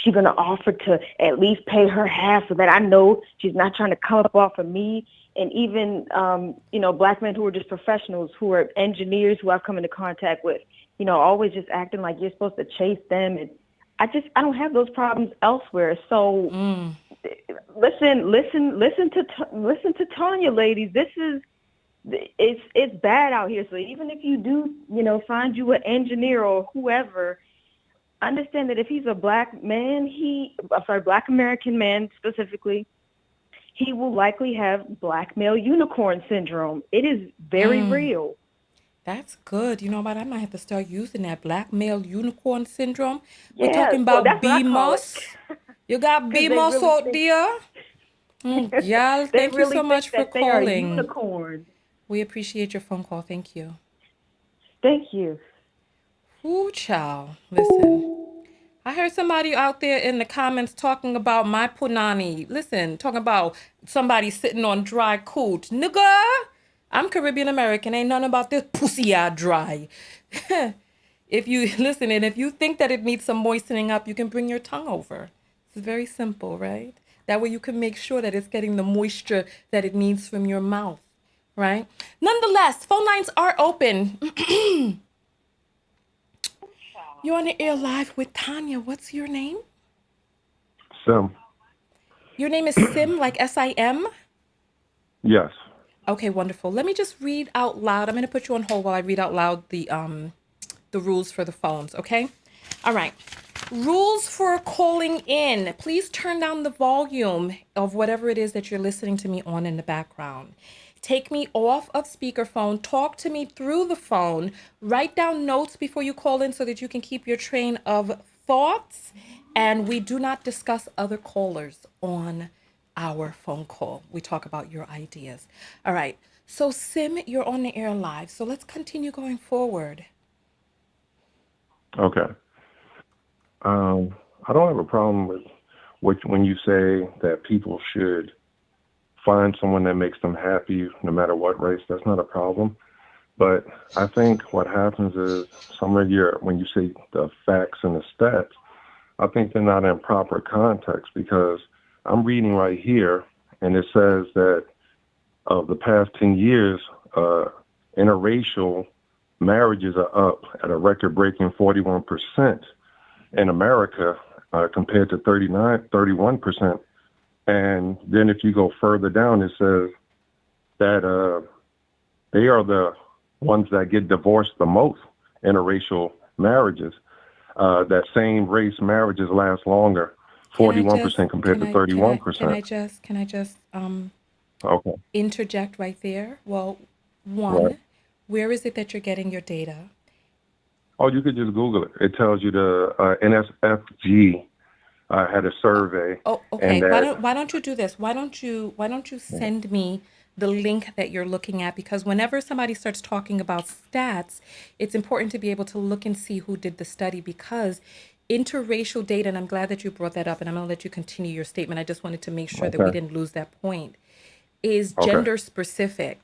S5: she going to offer to at least pay her half so that I know she's not trying to come up off of me? And even, black men who are just professionals, who are engineers who I've come into contact with, always just acting like you're supposed to chase them. And I don't have those problems elsewhere. So listen to Tanya, ladies. It's bad out here. So even if you do, find you an engineer or whoever, understand that if he's a black man, black American man specifically, he will likely have black male unicorn syndrome. It is very real.
S1: That's good. You know what? I might have to start using that black male unicorn syndrome. We're
S5: Yes,
S1: talking
S5: well,
S1: about
S5: that's what I call it.
S1: BMOS. You got
S5: Because they
S1: BMOS
S5: really
S1: out
S5: think
S1: there? Y'all,
S5: they
S1: thank you
S5: really
S1: so
S5: think
S1: much for
S5: that they are
S1: calling.
S5: unicorns.
S1: We appreciate your phone call. Thank you.
S5: Thank you.
S1: Ooh, child. Listen. I heard somebody out there in the comments talking about my punani. Listen, talking about somebody sitting on dry cooch. Nigga, I'm Caribbean American. Ain't nothing about this pussy out dry. If you listen, and if you think that it needs some moistening up, you can bring your tongue over. It's very simple, right? That way you can make sure that it's getting the moisture that it needs from your mouth, right? Nonetheless, phone lines are open. You're on the air live with Tanya. What's your name?
S6: Sim.
S1: Your name is Sim, like S-I-M?
S6: Yes.
S1: Okay, wonderful. Let me just read out loud. I'm going to put you on hold while I read out loud the rules for the phones, okay? All right. Rules for calling in. Please turn down the volume of whatever it is that you're listening to me on in the background. Take me off of speakerphone. Talk to me through the phone. Write down notes before you call in so that you can keep your train of thoughts. And we do not discuss other callers on our phone call. We talk about your ideas. All right. So, Sim, you're on the air live. So let's continue going forward.
S6: Okay. I don't have a problem with when you say that people should find someone that makes them happy no matter what race. That's not a problem. But I think what happens is when you say the facts and the stats, I think they're not in proper context, because I'm reading right here, and it says that of the past 10 years, interracial marriages are up at a record-breaking 41% in America, compared to 31%. And then if you go further down, it says that they are the ones that get divorced the most, interracial marriages. That same race marriages last longer, 41% compared to 31%.
S1: Can I just
S6: Okay.
S1: interject right there? Well,
S6: Right.
S1: one, where is it that you're getting your data?
S6: Oh, you could just Google it. It tells you the NSFG had a survey,
S1: Oh,
S6: and
S1: okay.
S6: that
S1: Why don't you do this? Why don't you send me the link that you're looking at? Because whenever somebody starts talking about stats, it's important to be able to look and see who did the study, because interracial data, and I'm glad that you brought that up, and I'm going to let you continue your statement. I just wanted to make sure that we
S6: okay,
S1: didn't lose that point, is
S6: okay,
S1: gender specific.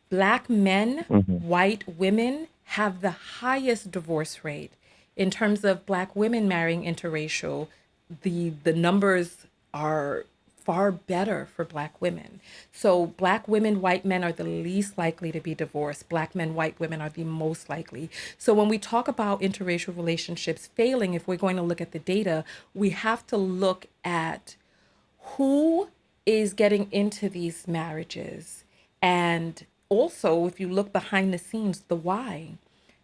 S1: Black men,
S6: hmm
S1: white women have the highest divorce rate. In terms of Black women marrying interracial, the numbers are far better for Black women. So Black women, white men are the least likely to be divorced. Black men, white women are the most likely. So when we talk about interracial relationships failing, if we're going to look at the data, we have to look at who is getting into these marriages. And also, if you look behind the scenes, the why.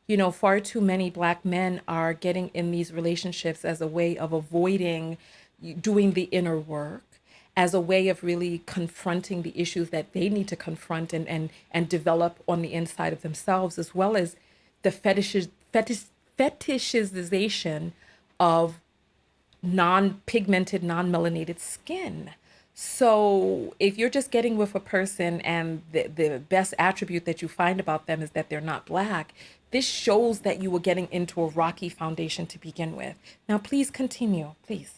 S1: You know, far too many Black men are getting in these relationships as a way of avoiding doing the inner work, as a way of really confronting the issues that they need to confront and develop on the inside of themselves, as well as the fetishization of non-pigmented, non-melanated skin. So if you're just getting with a person and the best attribute that you find about them is that they're not Black, this shows that you were getting into a rocky foundation to begin with. Now, please continue, please.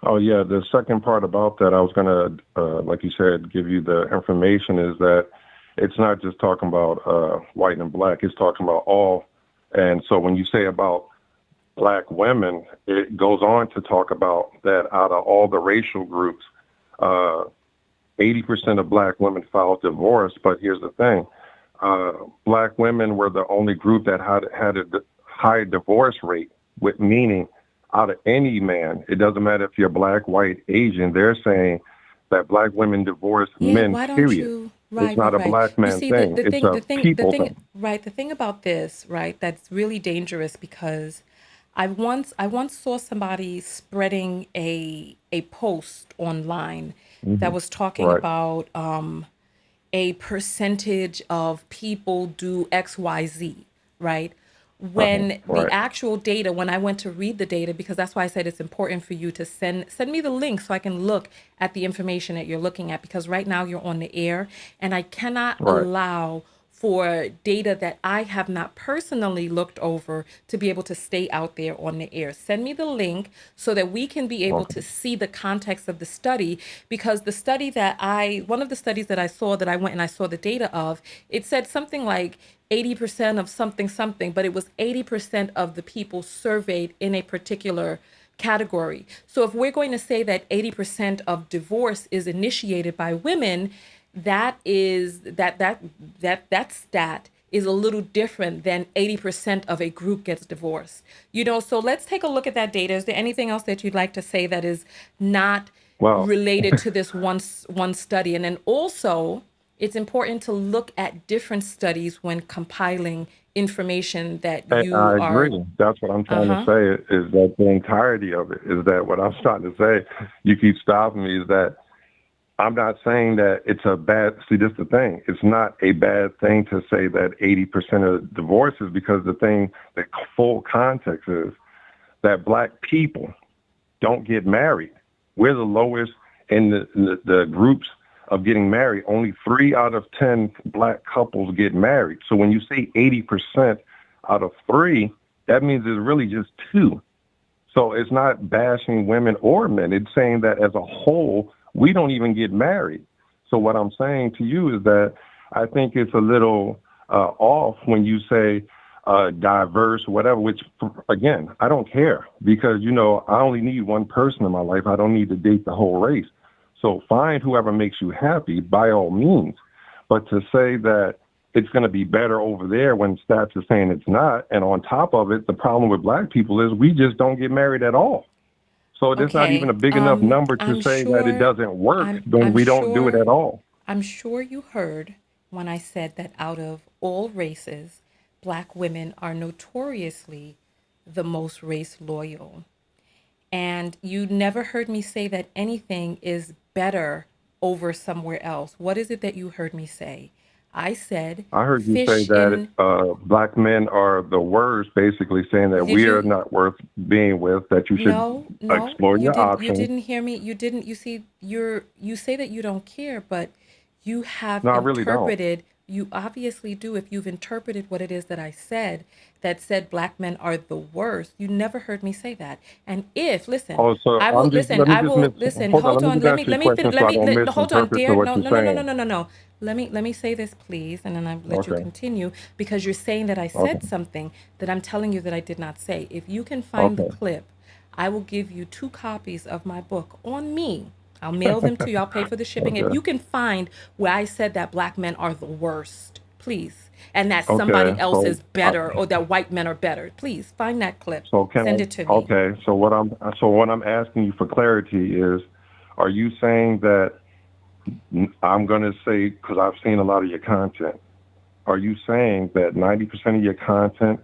S6: Oh yeah, the second part about that, I was gonna, like you said, give you the information is that it's not just talking about white and black; it's talking about all. And so when you say about black women, it goes on to talk about that out of all the racial groups, uh, 80% of black women filed divorce. But here's the thing: black women were the only group that had a high divorce rate, with meaning out of any man, it doesn't matter if you're black, white, Asian, they're saying that black women divorce
S1: Yeah,
S6: men,
S1: why don't
S6: period.
S1: you?
S6: It's
S1: Right,
S6: not
S1: right,
S6: a
S1: right.
S6: black
S1: You
S6: man
S1: see,
S6: thing. It's a people thing.
S1: right, the thing about this, right, that's really dangerous, because I once saw somebody spreading a post online that
S6: Hmm.
S1: was talking
S6: Right.
S1: about a percentage of people do XYZ, right?
S6: Uh-huh.
S1: When the
S6: Right.
S1: actual data, when I went to read the data, because that's why I said it's important for you to send me the link so I can look at the information that you're looking at, because right now you're on the air and I cannot
S6: Right.
S1: allow for data that I have not personally looked over to be able to stay out there on the air. Send me the link so that we can be able
S6: Okay.
S1: to see the context of the study, because the study that one of the studies that I saw, that I went and I saw the data of, it said something like 80% of something something, but it was 80% of the people surveyed in a particular category. So if we're going to say that 80% of divorce is initiated by women, that stat is a little different than 80% of a group gets divorced. You know, so let's take a look at that data. Is there anything else that you'd like to say that is not
S6: Well,
S1: related to this one study? And then also, it's important to look at different studies when compiling information that you
S6: I
S1: are.
S6: agree. That's what I'm trying to
S1: Uh-huh.
S6: say is that the entirety of it is that what I'm trying to say, you keep stopping me, is that I'm not saying that it's a bad, see, this is the thing. It's not a bad thing to say that 80% of divorces, because the full context is that black people don't get married. We're the lowest in the groups of getting married. Only 3 out of 10 black couples get married. So when you say 80% out of three, that means it's really just two. So it's not bashing women or men. It's saying that as a whole, we don't even get married. So what I'm saying to you is that I think it's a little off when you say diverse, whatever, which, again, I don't care because, I only need one person in my life. I don't need to date the whole race. So find whoever makes you happy by all means. But to say that it's going to be better over there when stats are saying it's not. And on top of it, the problem with black people is we just don't get married at all. So there's not even
S1: Okay.
S6: a big enough number to
S1: I'm
S6: say that it
S1: sure
S6: doesn't work
S1: I'm
S6: when
S1: I'm
S6: we don't do it
S1: sure
S6: at all.
S1: I'm sure you heard when I said that out of all races, Black women are notoriously the most race loyal. And you never heard me say that anything is better over somewhere else. What is it that you heard me say? I said
S6: I heard you say
S1: fish
S6: that
S1: in.
S6: black men are the worst, basically saying that
S1: Did
S6: we are
S1: you?
S6: not worth being with, that you should
S1: No, no,
S6: explore
S1: you
S6: your
S1: didn't. You
S6: options.
S1: didn't hear me. You didn't. You see, you say that you don't care, but you have
S6: No, I really don't.
S1: interpreted. You obviously do. If you've interpreted what it is that I said, that said black men are the worst. You never heard me say that. And if listen,
S6: Oh, so
S1: I will
S6: I'm just,
S1: listen.
S6: let me
S1: I
S6: just
S1: will listen.
S6: hold on,
S1: Hold
S6: let me
S1: on.
S6: just ask you a question so I don't
S1: Hold on,
S6: misinterpret
S1: dear.
S6: what
S1: No,
S6: you're
S1: no, no, no, no,
S6: saying.
S1: no, no, no. Let me say this, please, and then I let you
S6: Okay,
S1: continue because you're saying that I
S6: okay,
S1: said something that I'm telling you that I did not say. If you can find the
S6: okay,
S1: clip, I will give you 2 copies of my book on me. I'll mail them to you. I'll pay for the shipping. If
S6: okay,
S1: you can find where I said that black men are the worst, please, and that
S6: okay.
S1: somebody else
S6: So,
S1: is better or that white men are better, please find that clip.
S6: so can
S1: Send it to
S6: I?
S1: me.
S6: Okay. So what I'm asking you for clarity is, are you saying that I'm going to say, because I've seen a lot of your content, are you saying that 90% of your content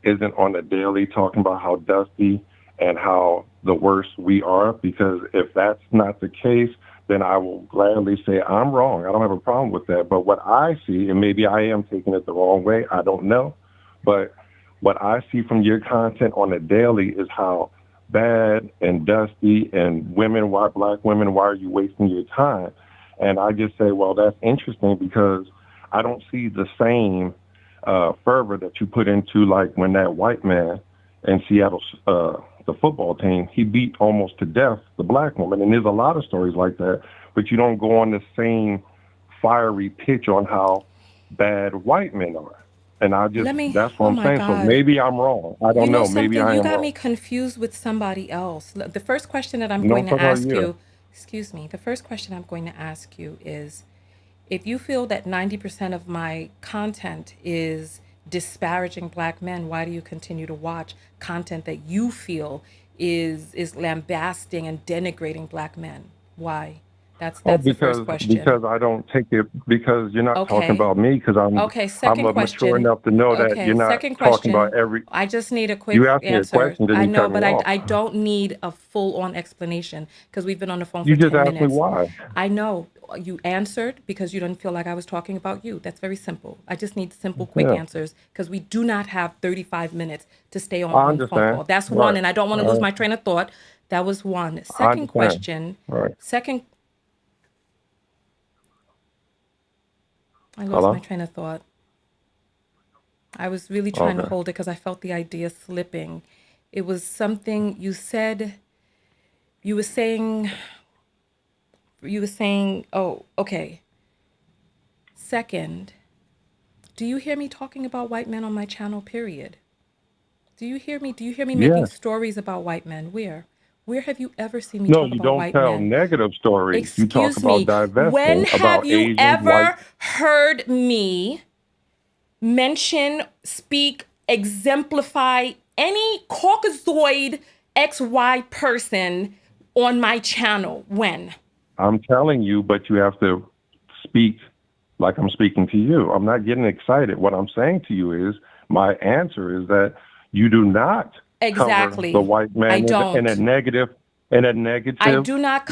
S6: isn't on the daily talking about how dusty and how the worse we are? Because if that's not the case, then I will gladly say I'm wrong. I don't have a problem with that. But what I see, and maybe I am taking it the wrong way, I don't know. But what I see from your content on the daily is how bad and dusty and women, why black women, why are you wasting your time? And I just say, well, that's interesting because I don't see the same fervor that you put into like when that white man in Seattle, the football team, he beat almost to death the black woman. And there's a lot of stories like that, but you don't go on the same fiery pitch on how bad white men are. And
S1: Let me,
S6: that's what
S1: oh
S6: I'm
S1: my
S6: saying. So
S1: God.
S6: maybe I'm wrong. I
S1: You
S6: don't
S1: know
S6: know. Maybe
S1: something?
S6: I
S1: You
S6: am
S1: got
S6: wrong.
S1: me confused with somebody else. The first question that I'm
S6: No,
S1: going
S6: I'm
S1: to
S6: talking about
S1: ask
S6: you.
S1: you, excuse me, the first question I'm going to ask you is if you feel that 90% of my content is disparaging black men, why do you continue to watch content that you feel is lambasting and denigrating black men? Why?
S6: Oh,
S1: That's the first question.
S6: because I don't take it because you're not talking
S1: Okay.
S6: about me because
S1: Okay,
S6: I'm
S1: second
S6: mature
S1: question.
S6: enough to know that you're
S1: Okay,
S6: not
S1: second
S6: talking
S1: question.
S6: about every.
S1: I just need a quick
S6: You asked me a
S1: answer.
S6: question, then
S1: I
S6: you
S1: know,
S6: cut me
S1: but
S6: off.
S1: I don't need a full-on explanation because we've been on the phone
S6: You
S1: for
S6: just
S1: 10
S6: asked me
S1: minutes.
S6: why.
S1: I know you answered because you didn't feel like I was talking about you. That's very simple. I just need simple, quick
S6: Yeah,
S1: answers because we do not have 35 minutes to stay on
S6: I
S1: one phone
S6: understand.
S1: call. That's one,
S6: Right.
S1: and I don't want to lose my train of thought. That was one.
S6: I
S1: Second
S6: understand.
S1: question.
S6: Right.
S1: Second, I lost my
S6: Hello.
S1: train of thought. I was really trying to
S6: Okay.
S1: hold it because I felt the idea slipping. It was something you said, you were saying, oh, okay. Second, do you hear me talking about white men on my channel, period? Do you hear me? Do you hear me making
S6: Yes.
S1: stories about white men? Where? Where have you ever seen me
S6: No,
S1: talk
S6: you
S1: about
S6: don't
S1: white
S6: tell
S1: men?
S6: negative stories. You talk
S1: Excuse
S6: about
S1: me. When
S6: divesting,
S1: have
S6: about
S1: you
S6: Asians, white.
S1: ever heard me mention, speak, exemplify any Caucasoid XY person on my channel? When?
S6: I'm telling you, but you have to speak like I'm speaking to you. I'm not getting excited. What I'm saying to you is my answer is that you do not cover the
S1: Exactly.
S6: white
S1: I
S6: man in a
S1: don't.
S6: negative
S1: I
S6: manner.
S1: do not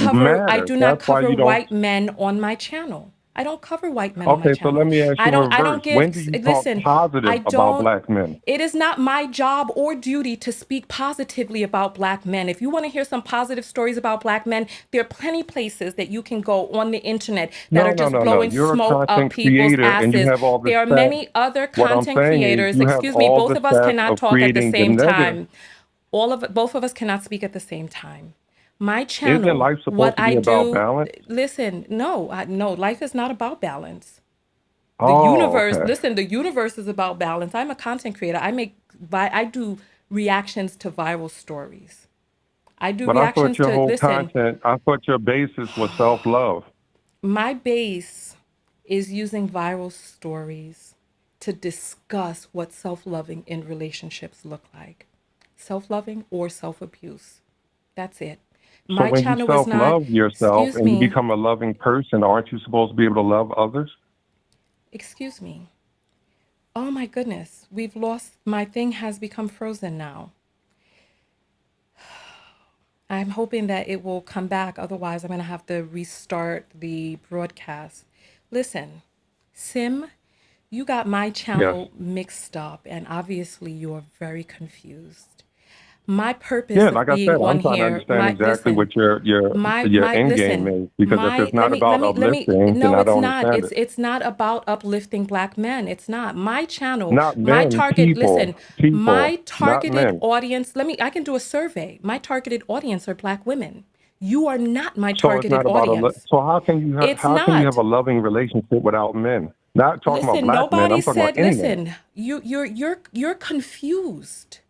S6: That's why
S1: cover
S6: you don't.
S1: white men on my channel. I don't cover white men on my
S6: Okay, so let
S1: channel.
S6: me ask you in
S1: I
S6: reverse.
S1: don't give
S6: When do you talk
S1: listen, I
S6: positive about
S1: don't
S6: black men?
S1: it is not my job or duty to speak positively about black men. If you want to hear some positive stories about black men, there are plenty places that you can go on the internet that
S6: No,
S1: are
S6: no,
S1: just
S6: no, no.
S1: blowing
S6: You're a
S1: smoke up
S6: content
S1: people's
S6: creator and you
S1: asses.
S6: have all the
S1: There are
S6: stats.
S1: many other
S6: What I'm
S1: content
S6: saying is
S1: creators.
S6: you have
S1: Excuse me,
S6: all
S1: both
S6: the
S1: of us
S6: stats
S1: cannot
S6: of
S1: talk at the
S6: creating the
S1: same
S6: negative.
S1: time. Both of us cannot speak at the same time. My
S6: Isn't
S1: channel,
S6: life
S1: what
S6: supposed to
S1: I
S6: be about
S1: do,
S6: balance?
S1: listen, no, life is not about balance. The
S6: Oh,
S1: universe,
S6: okay.
S1: listen, the universe is about balance. I'm a content creator. I do reactions to viral stories. I do
S6: But I thought
S1: reactions
S6: your
S1: to,
S6: whole
S1: listen,
S6: content, I thought your basis was self-love.
S1: my base is using viral stories to discuss what self-loving in relationships look like. Self-loving or self-abuse. That's it.
S6: So
S1: My
S6: when you
S1: channel is not,
S6: self-love yourself
S1: excuse
S6: and you
S1: me,
S6: become a loving person, aren't you supposed to be able to love others?
S1: excuse me. Oh my goodness, we've lost, my thing has become frozen now. I'm hoping that it will come back. Otherwise, I'm going to have to restart the broadcast. Listen, Sim You got my
S6: Yes.
S1: channel mixed up, and obviously you're very confused. My purpose
S6: Yeah,
S1: of
S6: like I
S1: being
S6: said,
S1: on
S6: I'm trying to
S1: here,
S6: understand exactly what your end game
S1: listen,
S6: is, because if it's not about
S1: let me,
S6: uplifting, then
S1: no,
S6: I
S1: it's
S6: don't
S1: not.
S6: understand it.
S1: It's not about uplifting black men. It's not. My channel,
S6: Not
S1: my
S6: men,
S1: target, listen,
S6: people,
S1: my
S6: not
S1: targeted
S6: men.
S1: audience, I can do a survey. My targeted audience are black women. You are not my
S6: So it's
S1: targeted
S6: not about
S1: audience.
S6: so how can you
S1: It's
S6: how can you have
S1: not.
S6: a loving relationship without men? Not talking about
S1: Listen,
S6: black men.
S1: nobody
S6: I'm talking about
S1: said,
S6: any man.
S1: listen, you're confused.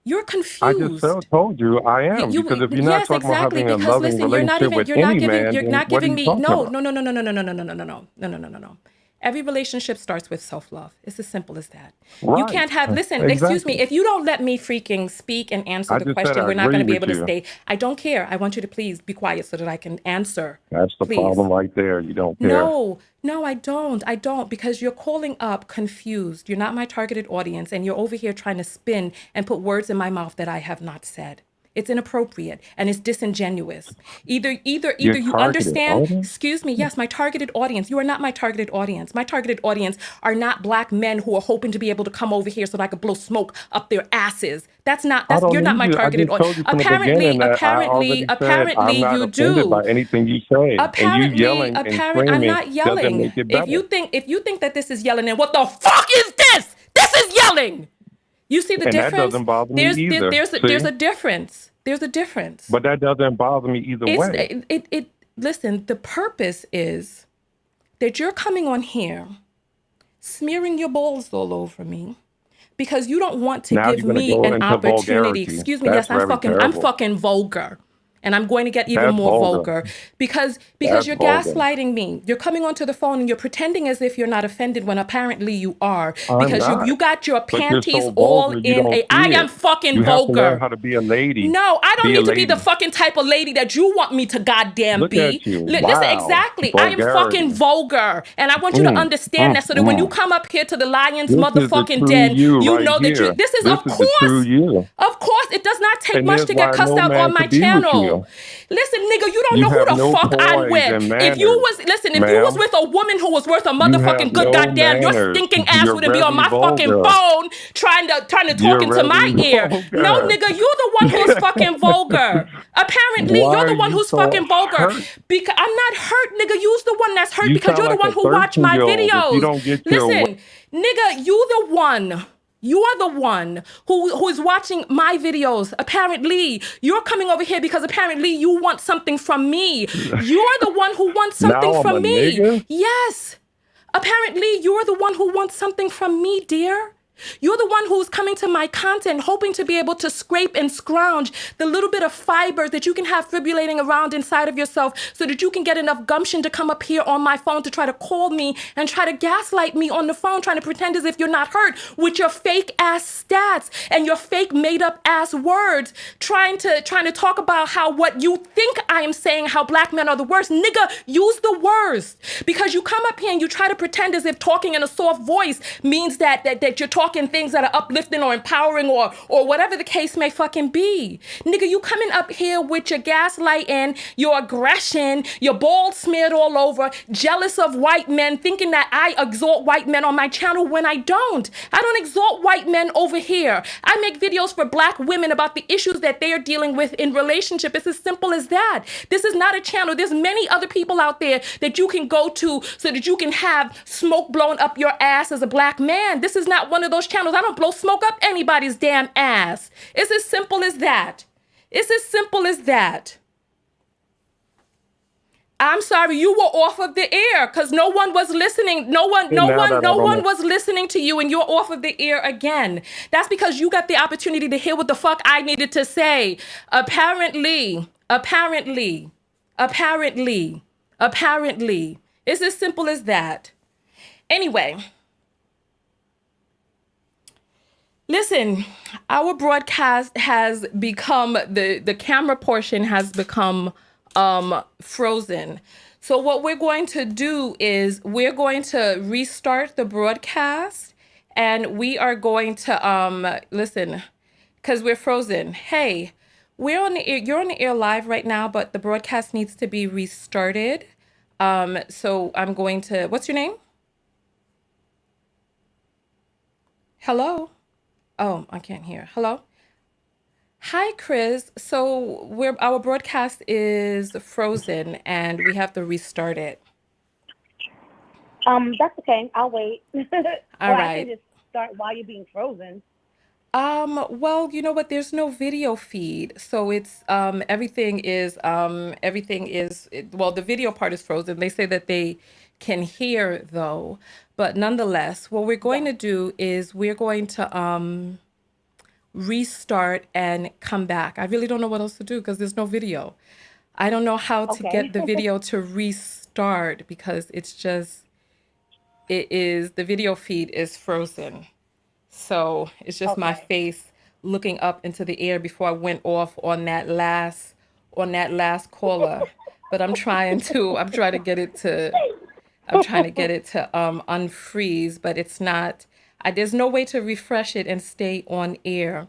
S1: You're
S6: I just
S1: confused.
S6: told you I am, because if you're not
S1: Yes,
S6: talking about
S1: exactly.
S6: having a
S1: Because
S6: loving
S1: listen,
S6: relationship with
S1: you're not
S6: any
S1: giving,
S6: man,
S1: you're
S6: then
S1: not
S6: what are
S1: giving
S6: you
S1: me,
S6: talking
S1: no,
S6: about?
S1: no, no, no, no, no, no, no, no, no, no, no, no, no, no, no, no, no. Every relationship starts with self-love. It's as simple as that. You
S6: Right.
S1: can't have, listen, excuse me,
S6: Exactly.
S1: if you don't let me freaking speak and answer
S6: I
S1: the
S6: just said
S1: question,
S6: I
S1: we're not going
S6: agree
S1: to be
S6: with
S1: able to
S6: you.
S1: stay. I don't care. I want you to please be quiet so that I can answer.
S6: That's the
S1: Please.
S6: problem right there. You don't care.
S1: No, no, I don't. I don't, because you're calling up confused. You're not my targeted audience, and you're over here trying to spin and put words in my mouth that I have not said. It's inappropriate and it's disingenuous. Either
S6: Your
S1: you
S6: targeted
S1: understand,
S6: audience?
S1: excuse me, yes, my targeted audience. You are not my targeted audience. My targeted audience are not black men who are hoping to be able to come over here so that I could blow smoke up their asses.
S6: I don't
S1: You're not
S6: need
S1: my
S6: you. I
S1: targeted
S6: just
S1: audience.
S6: told you from the beginning that I already said
S1: Apparently
S6: I'm not
S1: you
S6: offended
S1: do.
S6: by anything you say. And you yelling and
S1: I'm
S6: screaming
S1: not
S6: doesn't
S1: yelling.
S6: make it better.
S1: If you think that this is yelling, then what the fuck is this? This is yelling. You see the
S6: And that
S1: difference?
S6: doesn't bother me either.
S1: There's
S6: See?
S1: a difference. There's a difference.
S6: But that doesn't bother me either
S1: It's
S6: way.
S1: listen, the purpose is that you're coming on here smearing your balls all over me because you don't want to
S6: Now
S1: give
S6: you're gonna
S1: me
S6: go
S1: an
S6: into
S1: opportunity.
S6: vulgarity.
S1: Excuse me,
S6: That's
S1: yes,
S6: very
S1: I'm
S6: terrible.
S1: fucking vulgar. And I'm going to get even
S6: That's
S1: more
S6: vulgar.
S1: vulgar because
S6: That's
S1: you're
S6: vulgar.
S1: gaslighting me. You're coming onto the phone and you're pretending as if you're not offended when apparently you are,
S6: I'm
S1: because
S6: not.
S1: you got your
S6: But you're
S1: panties
S6: so
S1: all
S6: vulgar you
S1: in
S6: don't
S1: a I
S6: see
S1: am
S6: it.
S1: fucking
S6: You have to learn
S1: vulgar.
S6: how to be a lady.
S1: No, I don't
S6: Be a
S1: need to be the
S6: lady.
S1: fucking type of lady that you want me to goddamn
S6: Look at
S1: be.
S6: you.
S1: Listen,
S6: Wow.
S1: exactly. I am fucking
S6: Vulgarity.
S1: vulgar. And I want you to
S6: Mm,
S1: understand
S6: mm,
S1: that so that when you
S6: mm.
S1: come up here to the lion's
S6: This is the
S1: motherfucking
S6: true
S1: den,
S6: you
S1: you
S6: right
S1: know that
S6: here.
S1: this is,
S6: This is the true you.
S1: of course, it does not take
S6: And
S1: much
S6: here's
S1: to get
S6: why
S1: cussed
S6: no
S1: out on
S6: man
S1: my
S6: could be with
S1: channel.
S6: you.
S1: Listen, nigga, you don't
S6: You
S1: know who
S6: have
S1: the
S6: no
S1: fuck I'm
S6: poise
S1: with.
S6: and
S1: If you
S6: manners,
S1: was
S6: ma'am.
S1: with a woman who was worth a
S6: You have
S1: motherfucking good
S6: no
S1: goddamn, your
S6: manners.
S1: stinking ass
S6: You're
S1: wouldn't be on
S6: very
S1: my fucking
S6: vulgar.
S1: phone trying to talk
S6: You're
S1: into my
S6: very
S1: ear. No,
S6: vulgar.
S1: nigga, you're the one who's fucking vulgar. Apparently,
S6: Why
S1: you're
S6: are
S1: the one
S6: you
S1: who's
S6: so
S1: fucking vulgar.
S6: hurt?
S1: Because I'm not hurt, nigga. You's the one that's hurt
S6: You
S1: because
S6: sound
S1: you're the
S6: like
S1: one
S6: a
S1: who watch my
S6: 13-year-old if you
S1: videos.
S6: don't get your way.
S1: Listen, nigga, you the one. You are the one who is watching my videos. Apparently, you're coming over here because apparently you want something from me. You're the one who wants something
S6: Now I'm a
S1: from me.
S6: nigga?
S1: Yes. Apparently, you're the one who wants something from me, dear. You're the one who's coming to my content hoping to be able to scrape and scrounge the little bit of fiber that you can have fibrillating around inside of yourself so that you can get enough gumption to come up here on my phone to try to call me and try to gaslight me on the phone, trying to pretend as if you're not hurt with your fake ass stats and your fake made up ass words, trying to talk about how what you think I am saying, how black men are the worst. Nigga, use the worst. Because you come up here and you try to pretend as if talking in a soft voice means that you're talking things that are uplifting or empowering or whatever the case may fucking be. Nigga, you coming up here with your gaslighting, your aggression, your balls smeared all over, jealous of white men, thinking that I exalt white men on my channel when I don't. I don't exalt white men over here. I make videos for black women about the issues that they are dealing with in relationship. It's as simple as that. This is not a channel. There's many other people out there that you can go to so that you can have smoke blown up your ass as a black man. This is not one of those channels. I don't blow smoke up anybody's damn ass. It's as simple as that. It's as simple as that. I'm sorry, you were off of the air because no one was listening. No one was listening to you, and you're off of the air again. That's because you got the opportunity to hear what the fuck I needed to say. Apparently. It's as simple as that. Anyway. Listen, our broadcast has become, the camera portion has become frozen. So what we're going to do is we're going to restart the broadcast and we are going to, listen, because we're frozen. Hey, we're on the air, you're on the air live right now, but the broadcast needs to be restarted. So I'm going to, what's your name? Hello? Oh, I can't hear. Hello? Hi, Chris. So our broadcast is frozen and we have to restart it.
S7: That's okay. I'll wait.
S1: All
S7: Or I can
S1: right.
S7: just start while you're being frozen.
S1: Well, you know what? There's no video feed. So it's well, the video part is frozen. They say that they can hear though. But nonetheless, what we're going
S7: Yeah.
S1: to do is we're going to restart and come back. I really don't know what else to do because there's no video. I don't know how to
S7: Okay.
S1: get the video to restart because the video feed is frozen. So it's just my
S7: Okay.
S1: face looking up into the air before I went off on that last caller. But I'm trying to get it to unfreeze, but it's not. There's no way to refresh it and stay on air.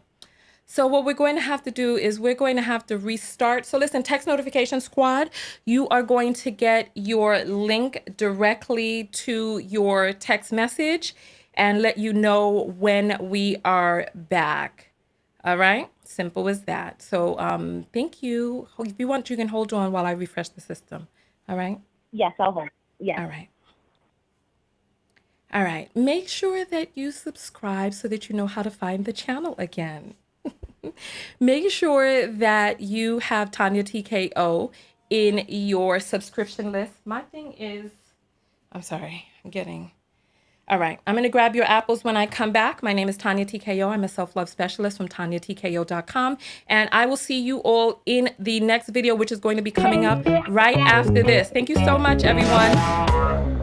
S1: So what we're going to have to do is we're going to have to restart. So listen, text notification squad, you are going to get your link directly to your text message and let you know when we are back. All right, simple as that. So thank you. If you want, you can hold on while I refresh the system. All right.
S7: Yes, I'll hold. Yes.
S1: All right. All right. Make sure that you subscribe so that you know how to find the channel again. Make sure that you have Tanya TKO in your subscription list. My thing is, I'm sorry, all right. I'm going to grab your apples when I come back. My name is Tanya TKO. I'm a self-love specialist from TanyaTKO.com. And I will see you all in the next video, which is going to be coming up right after this. Thank you so much, everyone.